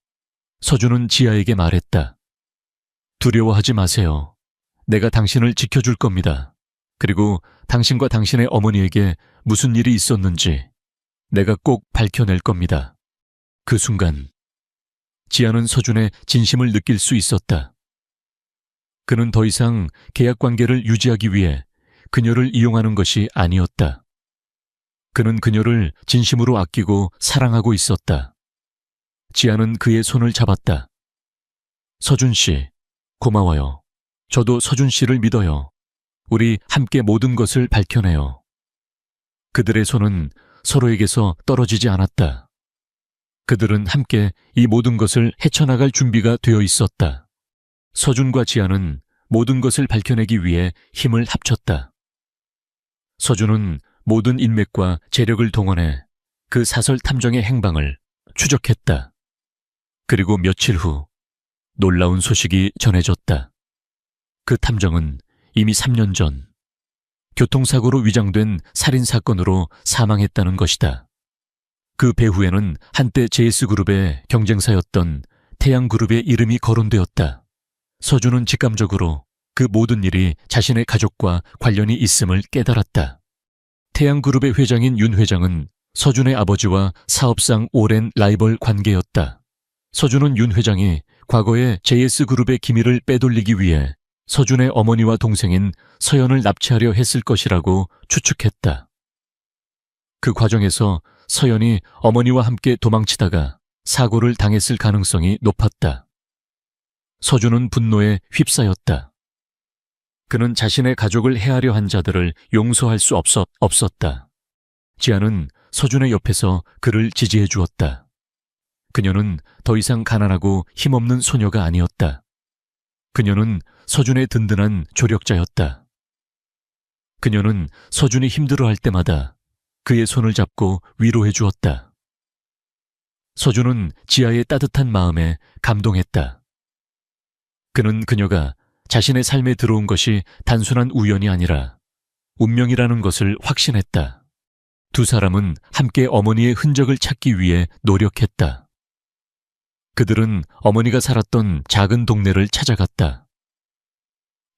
서준은 지아에게 말했다. 두려워하지 마세요. 내가 당신을 지켜줄 겁니다. 그리고 당신과 당신의 어머니에게 무슨 일이 있었는지 내가 꼭 밝혀낼 겁니다. 그 순간 지아는 서준의 진심을 느낄 수 있었다. 그는 더 이상 계약 관계를 유지하기 위해 그녀를 이용하는 것이 아니었다. 그는 그녀를 진심으로 아끼고 사랑하고 있었다. 지아는 그의 손을 잡았다. 서준 씨, 고마워요. 저도 서준 씨를 믿어요. 우리 함께 모든 것을 밝혀내요. 그들의 손은 서로에게서 떨어지지 않았다. 그들은 함께 이 모든 것을 헤쳐나갈 준비가 되어 있었다. 서준과 지아는 모든 것을 밝혀내기 위해 힘을 합쳤다. 서준은 모든 인맥과 재력을 동원해 그 사설 탐정의 행방을 추적했다. 그리고 며칠 후 놀라운 소식이 전해졌다. 그 탐정은 이미 3년 전 교통사고로 위장된 살인사건으로 사망했다는 것이다. 그 배후에는 한때 JS그룹의 경쟁사였던 태양그룹의 이름이 거론되었다. 서준은 직감적으로 그 모든 일이 자신의 가족과 관련이 있음을 깨달았다. 태양그룹의 회장인 윤 회장은 서준의 아버지와 사업상 오랜 라이벌 관계였다. 서준은 윤 회장이 과거에 JS그룹의 기밀을 빼돌리기 위해 서준의 어머니와 동생인 서연을 납치하려 했을 것이라고 추측했다. 그 과정에서 서연이 어머니와 함께 도망치다가 사고를 당했을 가능성이 높았다. 서준은 분노에 휩싸였다. 그는 자신의 가족을 해하려 한 자들을 용서할 수 없었다. 지아는 서준의 옆에서 그를 지지해 주었다. 그녀는 더 이상 가난하고 힘없는 소녀가 아니었다. 그녀는 서준의 든든한 조력자였다. 그녀는 서준이 힘들어할 때마다 그의 손을 잡고 위로해 주었다. 서준은 지아의 따뜻한 마음에 감동했다. 그는 그녀가 자신의 삶에 들어온 것이 단순한 우연이 아니라 운명이라는 것을 확신했다. 두 사람은 함께 어머니의 흔적을 찾기 위해 노력했다. 그들은 어머니가 살았던 작은 동네를 찾아갔다.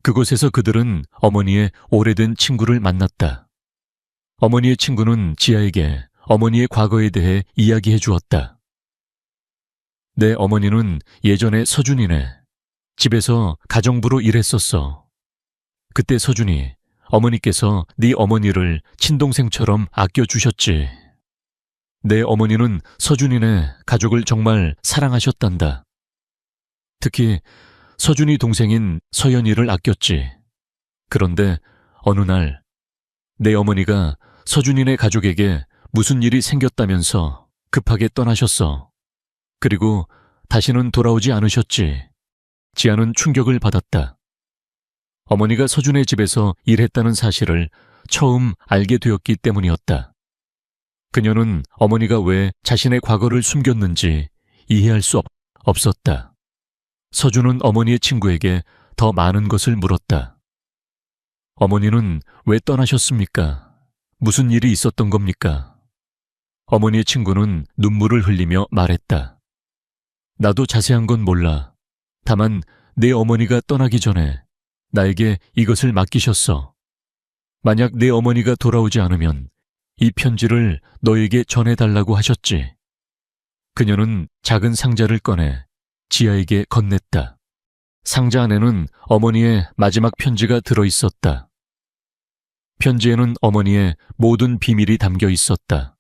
그곳에서 그들은 어머니의 오래된 친구를 만났다. 어머니의 친구는 지아에게 어머니의 과거에 대해 이야기해 주었다. 내 어머니는 예전에 서준이네. 집에서 가정부로 일했었어. 그때 서준이 어머니께서 네 어머니를 친동생처럼 아껴주셨지. 내 어머니는 서준이네 가족을 정말 사랑하셨단다. 특히 서준이 동생인 서연이를 아꼈지. 그런데 어느 날 내 어머니가 서준이네 가족에게 무슨 일이 생겼다면서 급하게 떠나셨어. 그리고 다시는 돌아오지 않으셨지. 지아는 충격을 받았다. 어머니가 서준의 집에서 일했다는 사실을 처음 알게 되었기 때문이었다. 그녀는 어머니가 왜 자신의 과거를 숨겼는지 이해할 수 없었다. 서준은 어머니의 친구에게 더 많은 것을 물었다. 어머니는 왜 떠나셨습니까? 무슨 일이 있었던 겁니까? 어머니의 친구는 눈물을 흘리며 말했다. 나도 자세한 건 몰라. 다만 내 어머니가 떠나기 전에 나에게 이것을 맡기셨어. 만약 내 어머니가 돌아오지 않으면 이 편지를 너에게 전해달라고 하셨지. 그녀는 작은 상자를 꺼내 지아에게 건넸다. 상자 안에는 어머니의 마지막 편지가 들어있었다. 편지에는 어머니의 모든 비밀이 담겨 있었다.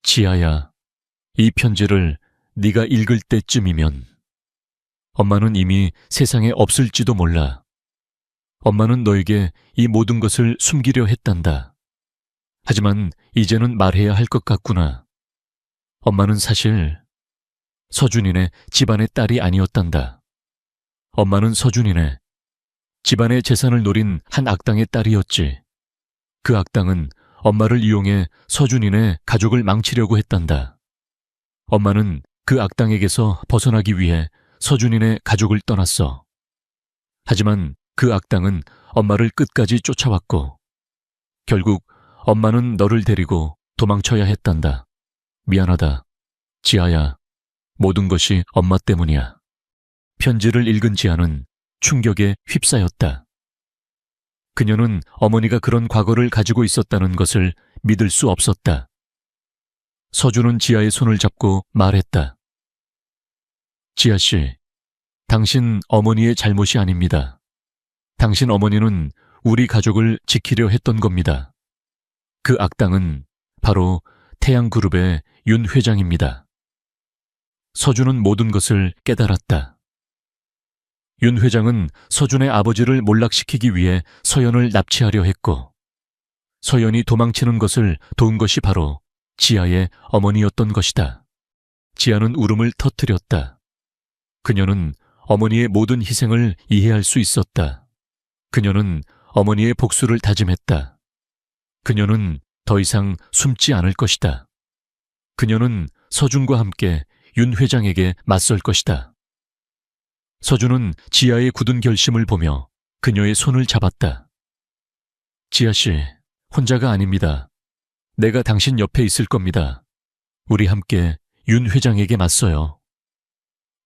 지아야, 이 편지를 네가 읽을 때쯤이면 엄마는 이미 세상에 없을지도 몰라. 엄마는 너에게 이 모든 것을 숨기려 했단다. 하지만 이제는 말해야 할 것 같구나. 엄마는 사실 서준이네 집안의 딸이 아니었단다. 엄마는 서준이네 집안의 재산을 노린 한 악당의 딸이었지. 그 악당은 엄마를 이용해 서준이네 가족을 망치려고 했단다. 엄마는 그 악당에게서 벗어나기 위해 서준이네 가족을 떠났어. 하지만 그 악당은 엄마를 끝까지 쫓아왔고 결국 엄마는 너를 데리고 도망쳐야 했단다. 미안하다. 지아야, 모든 것이 엄마 때문이야. 편지를 읽은 지아는 충격에 휩싸였다. 그녀는 어머니가 그런 과거를 가지고 있었다는 것을 믿을 수 없었다. 서준은 지아의 손을 잡고 말했다. 지아 씨, 당신 어머니의 잘못이 아닙니다. 당신 어머니는 우리 가족을 지키려 했던 겁니다. 그 악당은 바로 태양그룹의 윤 회장입니다. 서준은 모든 것을 깨달았다. 윤 회장은 서준의 아버지를 몰락시키기 위해 서연을 납치하려 했고 서연이 도망치는 것을 도운 것이 바로 지아의 어머니였던 것이다. 지아는 울음을 터뜨렸다. 그녀는 어머니의 모든 희생을 이해할 수 있었다. 그녀는 어머니의 복수를 다짐했다. 그녀는 더 이상 숨지 않을 것이다. 그녀는 서준과 함께 윤 회장에게 맞설 것이다. 서준은 지아의 굳은 결심을 보며 그녀의 손을 잡았다. 지아 씨, 혼자가 아닙니다. 내가 당신 옆에 있을 겁니다. 우리 함께 윤 회장에게 맞서요.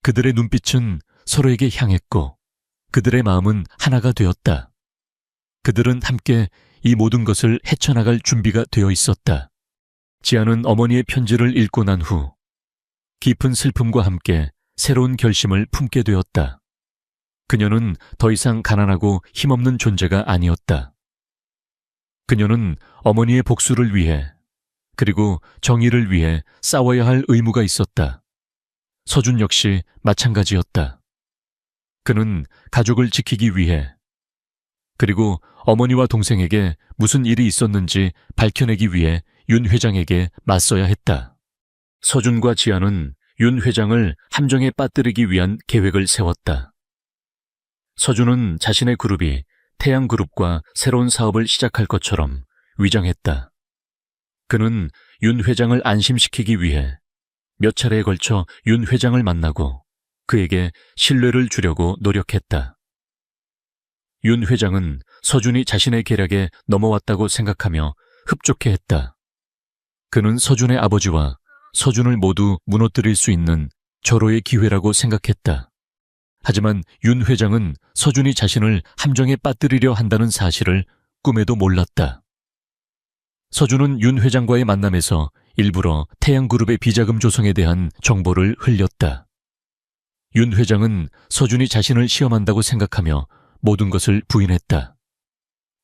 그들의 눈빛은 서로에게 향했고 그들의 마음은 하나가 되었다. 그들은 함께 이 모든 것을 헤쳐나갈 준비가 되어 있었다. 지아는 어머니의 편지를 읽고 난 후 깊은 슬픔과 함께 새로운 결심을 품게 되었다. 그녀는 더 이상 가난하고 힘없는 존재가 아니었다. 그녀는 어머니의 복수를 위해 그리고 정의를 위해 싸워야 할 의무가 있었다. 서준 역시 마찬가지였다. 그는 가족을 지키기 위해 그리고 어머니와 동생에게 무슨 일이 있었는지 밝혀내기 위해 윤 회장에게 맞서야 했다. 서준과 지아는 윤 회장을 함정에 빠뜨리기 위한 계획을 세웠다. 서준은 자신의 그룹이 태양그룹과 새로운 사업을 시작할 것처럼 위장했다. 그는 윤 회장을 안심시키기 위해 몇 차례에 걸쳐 윤 회장을 만나고 그에게 신뢰를 주려고 노력했다. 윤 회장은 서준이 자신의 계략에 넘어왔다고 생각하며 흡족해했다. 그는 서준의 아버지와 서준을 모두 무너뜨릴 수 있는 절호의 기회라고 생각했다. 하지만 윤 회장은 서준이 자신을 함정에 빠뜨리려 한다는 사실을 꿈에도 몰랐다. 서준은 윤 회장과의 만남에서 일부러 태양그룹의 비자금 조성에 대한 정보를 흘렸다. 윤 회장은 서준이 자신을 시험한다고 생각하며 모든 것을 부인했다.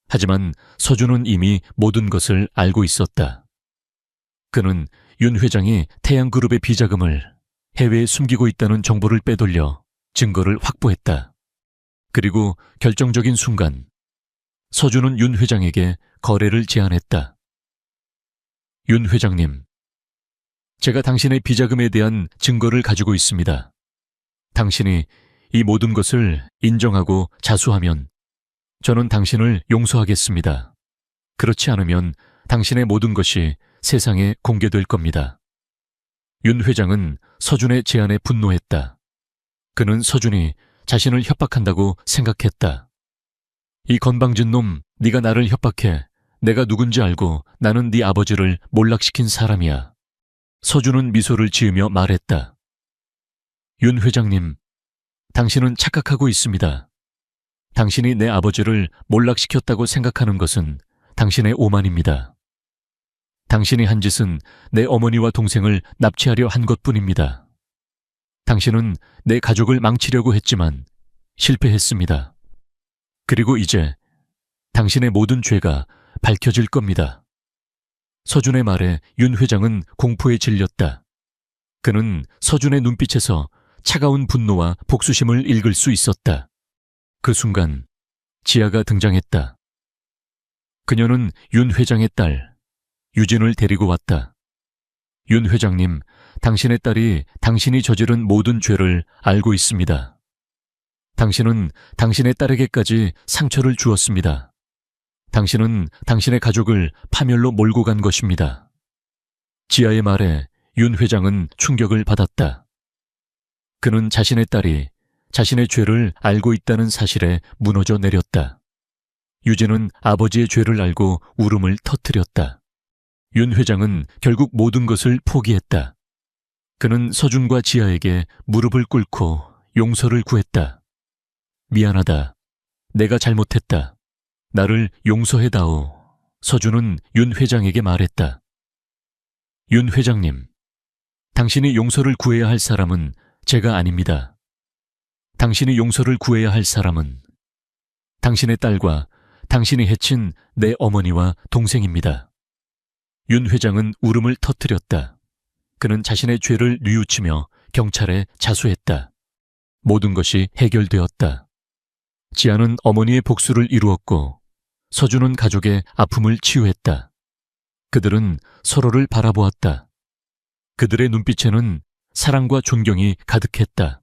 하지만 서준은 이미 모든 것을 알고 있었다. 그는 윤 회장이 태양그룹의 비자금을 해외에 숨기고 있다는 정보를 빼돌려 증거를 확보했다. 그리고 결정적인 순간 서준은 윤 회장에게 거래를 제안했다. 윤 회장님, 제가 당신의 비자금에 대한 증거를 가지고 있습니다. 당신이 이 모든 것을 인정하고 자수하면 저는 당신을 용서하겠습니다. 그렇지 않으면 당신의 모든 것이 세상에 공개될 겁니다. 윤 회장은 서준의 제안에 분노했다. 그는 서준이 자신을 협박한다고 생각했다. 이 건방진 놈, 네가 나를 협박해. 내가 누군지 알고 나는 네 아버지를 몰락시킨 사람이야. 서준은 미소를 지으며 말했다. 윤 회장님, 당신은 착각하고 있습니다. 당신이 내 아버지를 몰락시켰다고 생각하는 것은 당신의 오만입니다. 당신이 한 짓은 내 어머니와 동생을 납치하려 한 것뿐입니다. 당신은 내 가족을 망치려고 했지만 실패했습니다. 그리고 이제 당신의 모든 죄가 밝혀질 겁니다. 서준의 말에 윤 회장은 공포에 질렸다. 그는 서준의 눈빛에서 차가운 분노와 복수심을 읽을 수 있었다. 그 순간 지아가 등장했다. 그녀는 윤 회장의 딸, 유진을 데리고 왔다. 윤 회장님, 당신의 딸이 당신이 저지른 모든 죄를 알고 있습니다. 당신은 당신의 딸에게까지 상처를 주었습니다. 당신은 당신의 가족을 파멸로 몰고 간 것입니다. 지아의 말에 윤 회장은 충격을 받았다. 그는 자신의 딸이 자신의 죄를 알고 있다는 사실에 무너져 내렸다. 유진은 아버지의 죄를 알고 울음을 터뜨렸다. 윤 회장은 결국 모든 것을 포기했다. 그는 서준과 지아에게 무릎을 꿇고 용서를 구했다. 미안하다. 내가 잘못했다. 나를 용서해다오. 서준은 윤 회장에게 말했다. 윤 회장님, 당신이 용서를 구해야 할 사람은 제가 아닙니다. 당신이 용서를 구해야 할 사람은 당신의 딸과 당신이 해친 내 어머니와 동생입니다. 윤 회장은 울음을 터뜨렸다. 그는 자신의 죄를 뉘우치며 경찰에 자수했다. 모든 것이 해결되었다. 지아는 어머니의 복수를 이루었고 서준은 가족의 아픔을 치유했다. 그들은 서로를 바라보았다. 그들의 눈빛에는 사랑과 존경이 가득했다.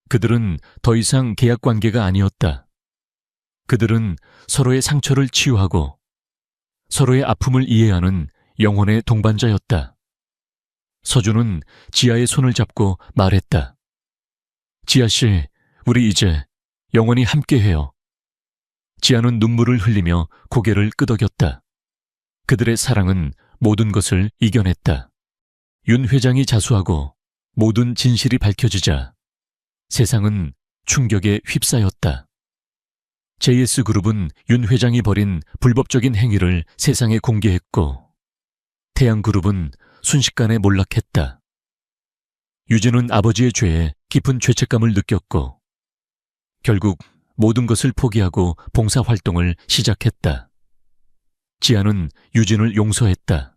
그들은 더 이상 계약 관계가 아니었다. 그들은 서로의 상처를 치유하고 서로의 아픔을 이해하는 영혼의 동반자였다. 서준은 지아의 손을 잡고 말했다. 지아 씨, 우리 이제 영원히 함께해요. 지아는 눈물을 흘리며 고개를 끄덕였다. 그들의 사랑은 모든 것을 이겨냈다. 윤 회장이 자수하고 모든 진실이 밝혀지자 세상은 충격에 휩싸였다. JS그룹은 윤 회장이 벌인 불법적인 행위를 세상에 공개했고 태양그룹은 순식간에 몰락했다. 유진은 아버지의 죄에 깊은 죄책감을 느꼈고 결국 모든 것을 포기하고 봉사활동을 시작했다. 지아는 유진을 용서했다.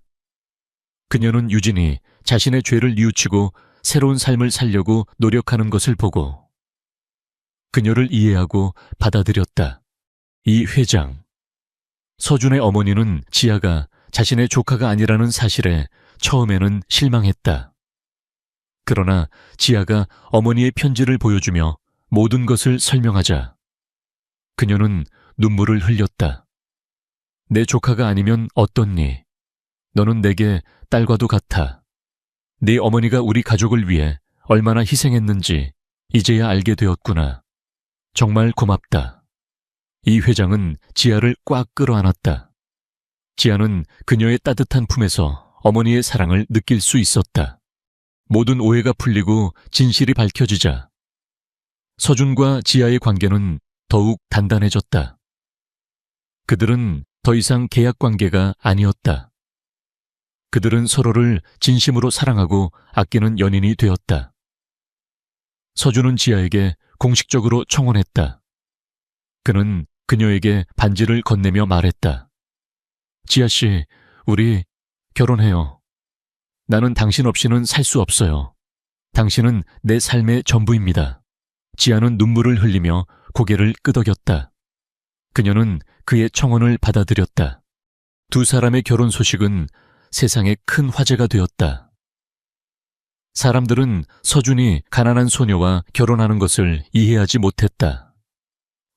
그녀는 유진이 자신의 죄를 뉘우치고 새로운 삶을 살려고 노력하는 것을 보고 그녀를 이해하고 받아들였다. 이 회장. 서준의 어머니는 지아가 자신의 조카가 아니라는 사실에 처음에는 실망했다. 그러나 지아가 어머니의 편지를 보여주며 모든 것을 설명하자 그녀는 눈물을 흘렸다. 내 조카가 아니면 어떻니? 너는 내게 딸과도 같아. 네 어머니가 우리 가족을 위해 얼마나 희생했는지 이제야 알게 되었구나. 정말 고맙다. 이 회장은 지아를 꽉 끌어안았다. 지아는 그녀의 따뜻한 품에서 어머니의 사랑을 느낄 수 있었다. 모든 오해가 풀리고 진실이 밝혀지자 서준과 지아의 관계는 더욱 단단해졌다. 그들은 더 이상 계약 관계가 아니었다. 그들은 서로를 진심으로 사랑하고 아끼는 연인이 되었다. 서준은 지아에게 공식적으로 청혼했다. 그는 그녀에게 반지를 건네며 말했다. 지아 씨, 우리 결혼해요. 나는 당신 없이는 살 수 없어요. 당신은 내 삶의 전부입니다. 지아는 눈물을 흘리며 고개를 끄덕였다. 그녀는 그의 청혼을 받아들였다. 두 사람의 결혼 소식은 세상에 큰 화제가 되었다. 사람들은 서준이 가난한 소녀와 결혼하는 것을 이해하지 못했다.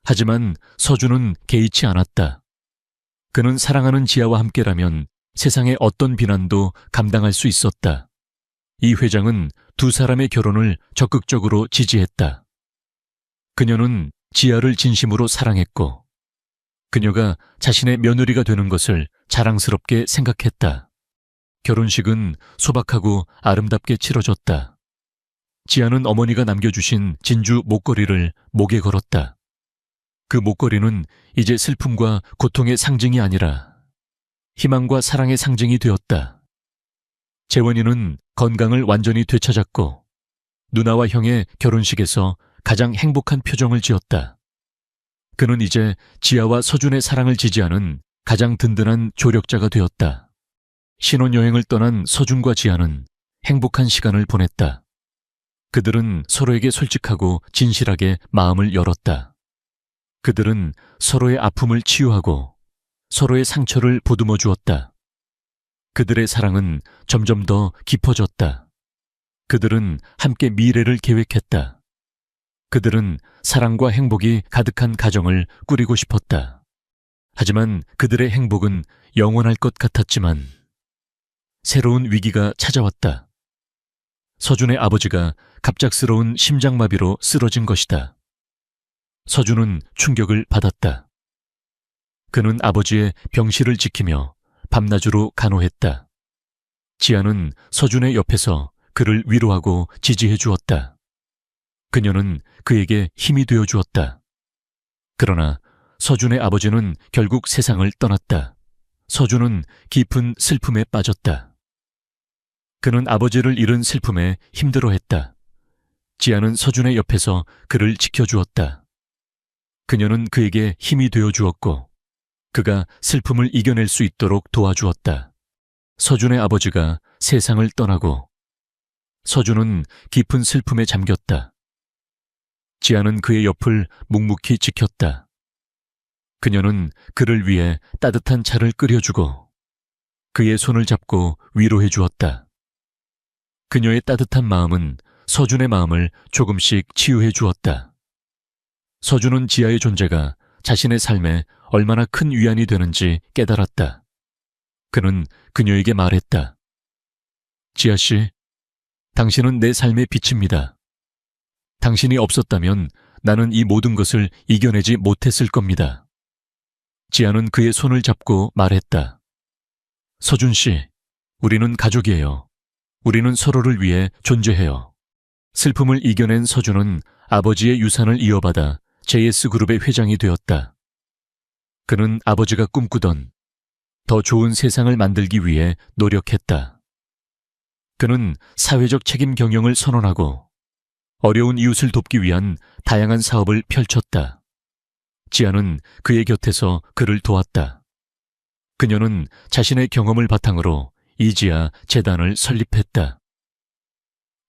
하지만 서준은 개의치 않았다. 그는 사랑하는 지아와 함께라면 세상의 어떤 비난도 감당할 수 있었다. 이 회장은 두 사람의 결혼을 적극적으로 지지했다. 그녀는 지아를 진심으로 사랑했고 그녀가 자신의 며느리가 되는 것을 자랑스럽게 생각했다. 결혼식은 소박하고 아름답게 치러졌다. 지아는 어머니가 남겨주신 진주 목걸이를 목에 걸었다. 그 목걸이는 이제 슬픔과 고통의 상징이 아니라 희망과 사랑의 상징이 되었다. 재원이는 건강을 완전히 되찾았고 누나와 형의 결혼식에서 가장 행복한 표정을 지었다. 그는 이제 지아와 서준의 사랑을 지지하는 가장 든든한 조력자가 되었다. 신혼여행을 떠난 서준과 지아는 행복한 시간을 보냈다. 그들은 서로에게 솔직하고 진실하게 마음을 열었다. 그들은 서로의 아픔을 치유하고 서로의 상처를 보듬어 주었다. 그들의 사랑은 점점 더 깊어졌다. 그들은 함께 미래를 계획했다. 그들은 사랑과 행복이 가득한 가정을 꾸리고 싶었다. 하지만 그들의 행복은 영원할 것 같았지만 새로운 위기가 찾아왔다. 서준의 아버지가 갑작스러운 심장마비로 쓰러진 것이다. 서준은 충격을 받았다. 그는 아버지의 병실을 지키며 밤낮으로 간호했다. 지아는 서준의 옆에서 그를 위로하고 지지해 주었다. 그녀는 그에게 힘이 되어 주었다. 그러나 서준의 아버지는 결국 세상을 떠났다. 서준은 깊은 슬픔에 빠졌다. 그는 아버지를 잃은 슬픔에 힘들어했다. 지아는 서준의 옆에서 그를 지켜주었다. 그녀는 그에게 힘이 되어 주었고 그가 슬픔을 이겨낼 수 있도록 도와주었다. 서준의 아버지가 세상을 떠나고 서준은 깊은 슬픔에 잠겼다. 지아는 그의 옆을 묵묵히 지켰다. 그녀는 그를 위해 따뜻한 차를 끓여주고 그의 손을 잡고 위로해 주었다. 그녀의 따뜻한 마음은 서준의 마음을 조금씩 치유해 주었다. 서준은 지아의 존재가 자신의 삶에 얼마나 큰 위안이 되는지 깨달았다. 그는 그녀에게 말했다. 지아 씨, 당신은 내 삶의 빛입니다. 당신이 없었다면 나는 이 모든 것을 이겨내지 못했을 겁니다. 지아는 그의 손을 잡고 말했다. 서준 씨, 우리는 가족이에요. 우리는 서로를 위해 존재해요. 슬픔을 이겨낸 서준은 아버지의 유산을 이어받아 JS그룹의 회장이 되었다. 그는 아버지가 꿈꾸던 더 좋은 세상을 만들기 위해 노력했다. 그는 사회적 책임 경영을 선언하고 어려운 이웃을 돕기 위한 다양한 사업을 펼쳤다. 지아는 그의 곁에서 그를 도왔다. 그녀는 자신의 경험을 바탕으로 이지아 재단을 설립했다.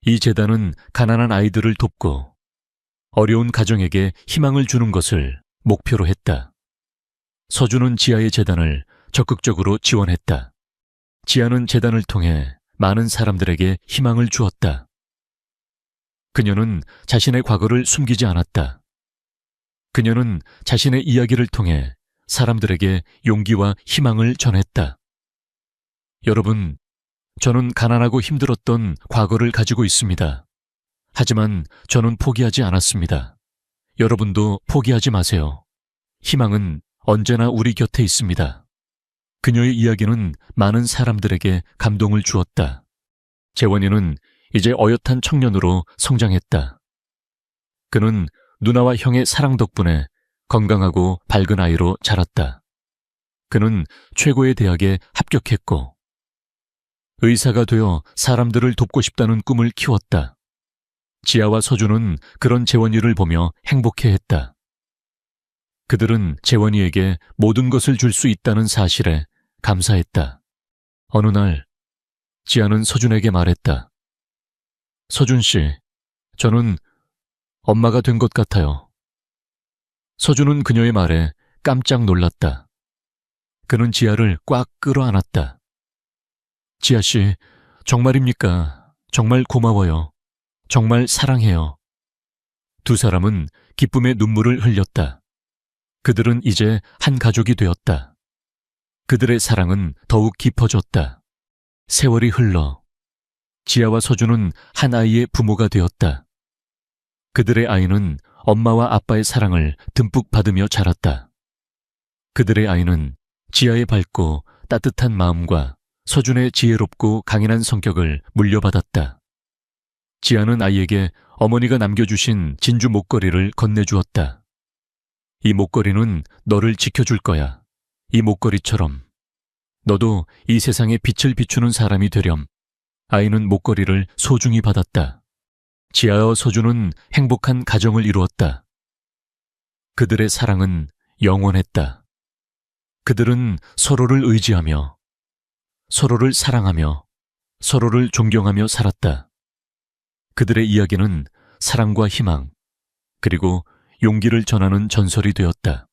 이 재단은 가난한 아이들을 돕고 어려운 가정에게 희망을 주는 것을 목표로 했다. 서준은 지아의 재단을 적극적으로 지원했다. 지아는 재단을 통해 많은 사람들에게 희망을 주었다. 그녀는 자신의 과거를 숨기지 않았다. 그녀는 자신의 이야기를 통해 사람들에게 용기와 희망을 전했다. 여러분, 저는 가난하고 힘들었던 과거를 가지고 있습니다. 하지만 저는 포기하지 않았습니다. 여러분도 포기하지 마세요. 희망은 언제나 우리 곁에 있습니다. 그녀의 이야기는 많은 사람들에게 감동을 주었다. 재원이는 이제 어엿한 청년으로 성장했다. 그는 누나와 형의 사랑 덕분에 건강하고 밝은 아이로 자랐다. 그는 최고의 대학에 합격했고 의사가 되어 사람들을 돕고 싶다는 꿈을 키웠다. 지아와 서준은 그런 재원이를 보며 행복해했다. 그들은 재원이에게 모든 것을 줄 수 있다는 사실에 감사했다. 어느 날 지아는 서준에게 말했다. 서준 씨, 저는 엄마가 된 것 같아요. 서준은 그녀의 말에 깜짝 놀랐다. 그는 지아를 꽉 끌어안았다. 지아 씨, 정말입니까? 정말 고마워요. 정말 사랑해요. 두 사람은 기쁨의 눈물을 흘렸다. 그들은 이제 한 가족이 되었다. 그들의 사랑은 더욱 깊어졌다. 세월이 흘러 지아와 서준은 한 아이의 부모가 되었다. 그들의 아이는 엄마와 아빠의 사랑을 듬뿍 받으며 자랐다. 그들의 아이는 지아의 밝고 따뜻한 마음과 서준의 지혜롭고 강인한 성격을 물려받았다. 지아는 아이에게 어머니가 남겨주신 진주 목걸이를 건네주었다. 이 목걸이는 너를 지켜줄 거야. 이 목걸이처럼. 너도 이 세상에 빛을 비추는 사람이 되렴. 아이는 목걸이를 소중히 받았다. 지아와 서준은 행복한 가정을 이루었다. 그들의 사랑은 영원했다. 그들은 서로를 의지하며, 서로를 사랑하며, 서로를 존경하며 살았다. 그들의 이야기는 사랑과 희망, 그리고 용기를 전하는 전설이 되었다.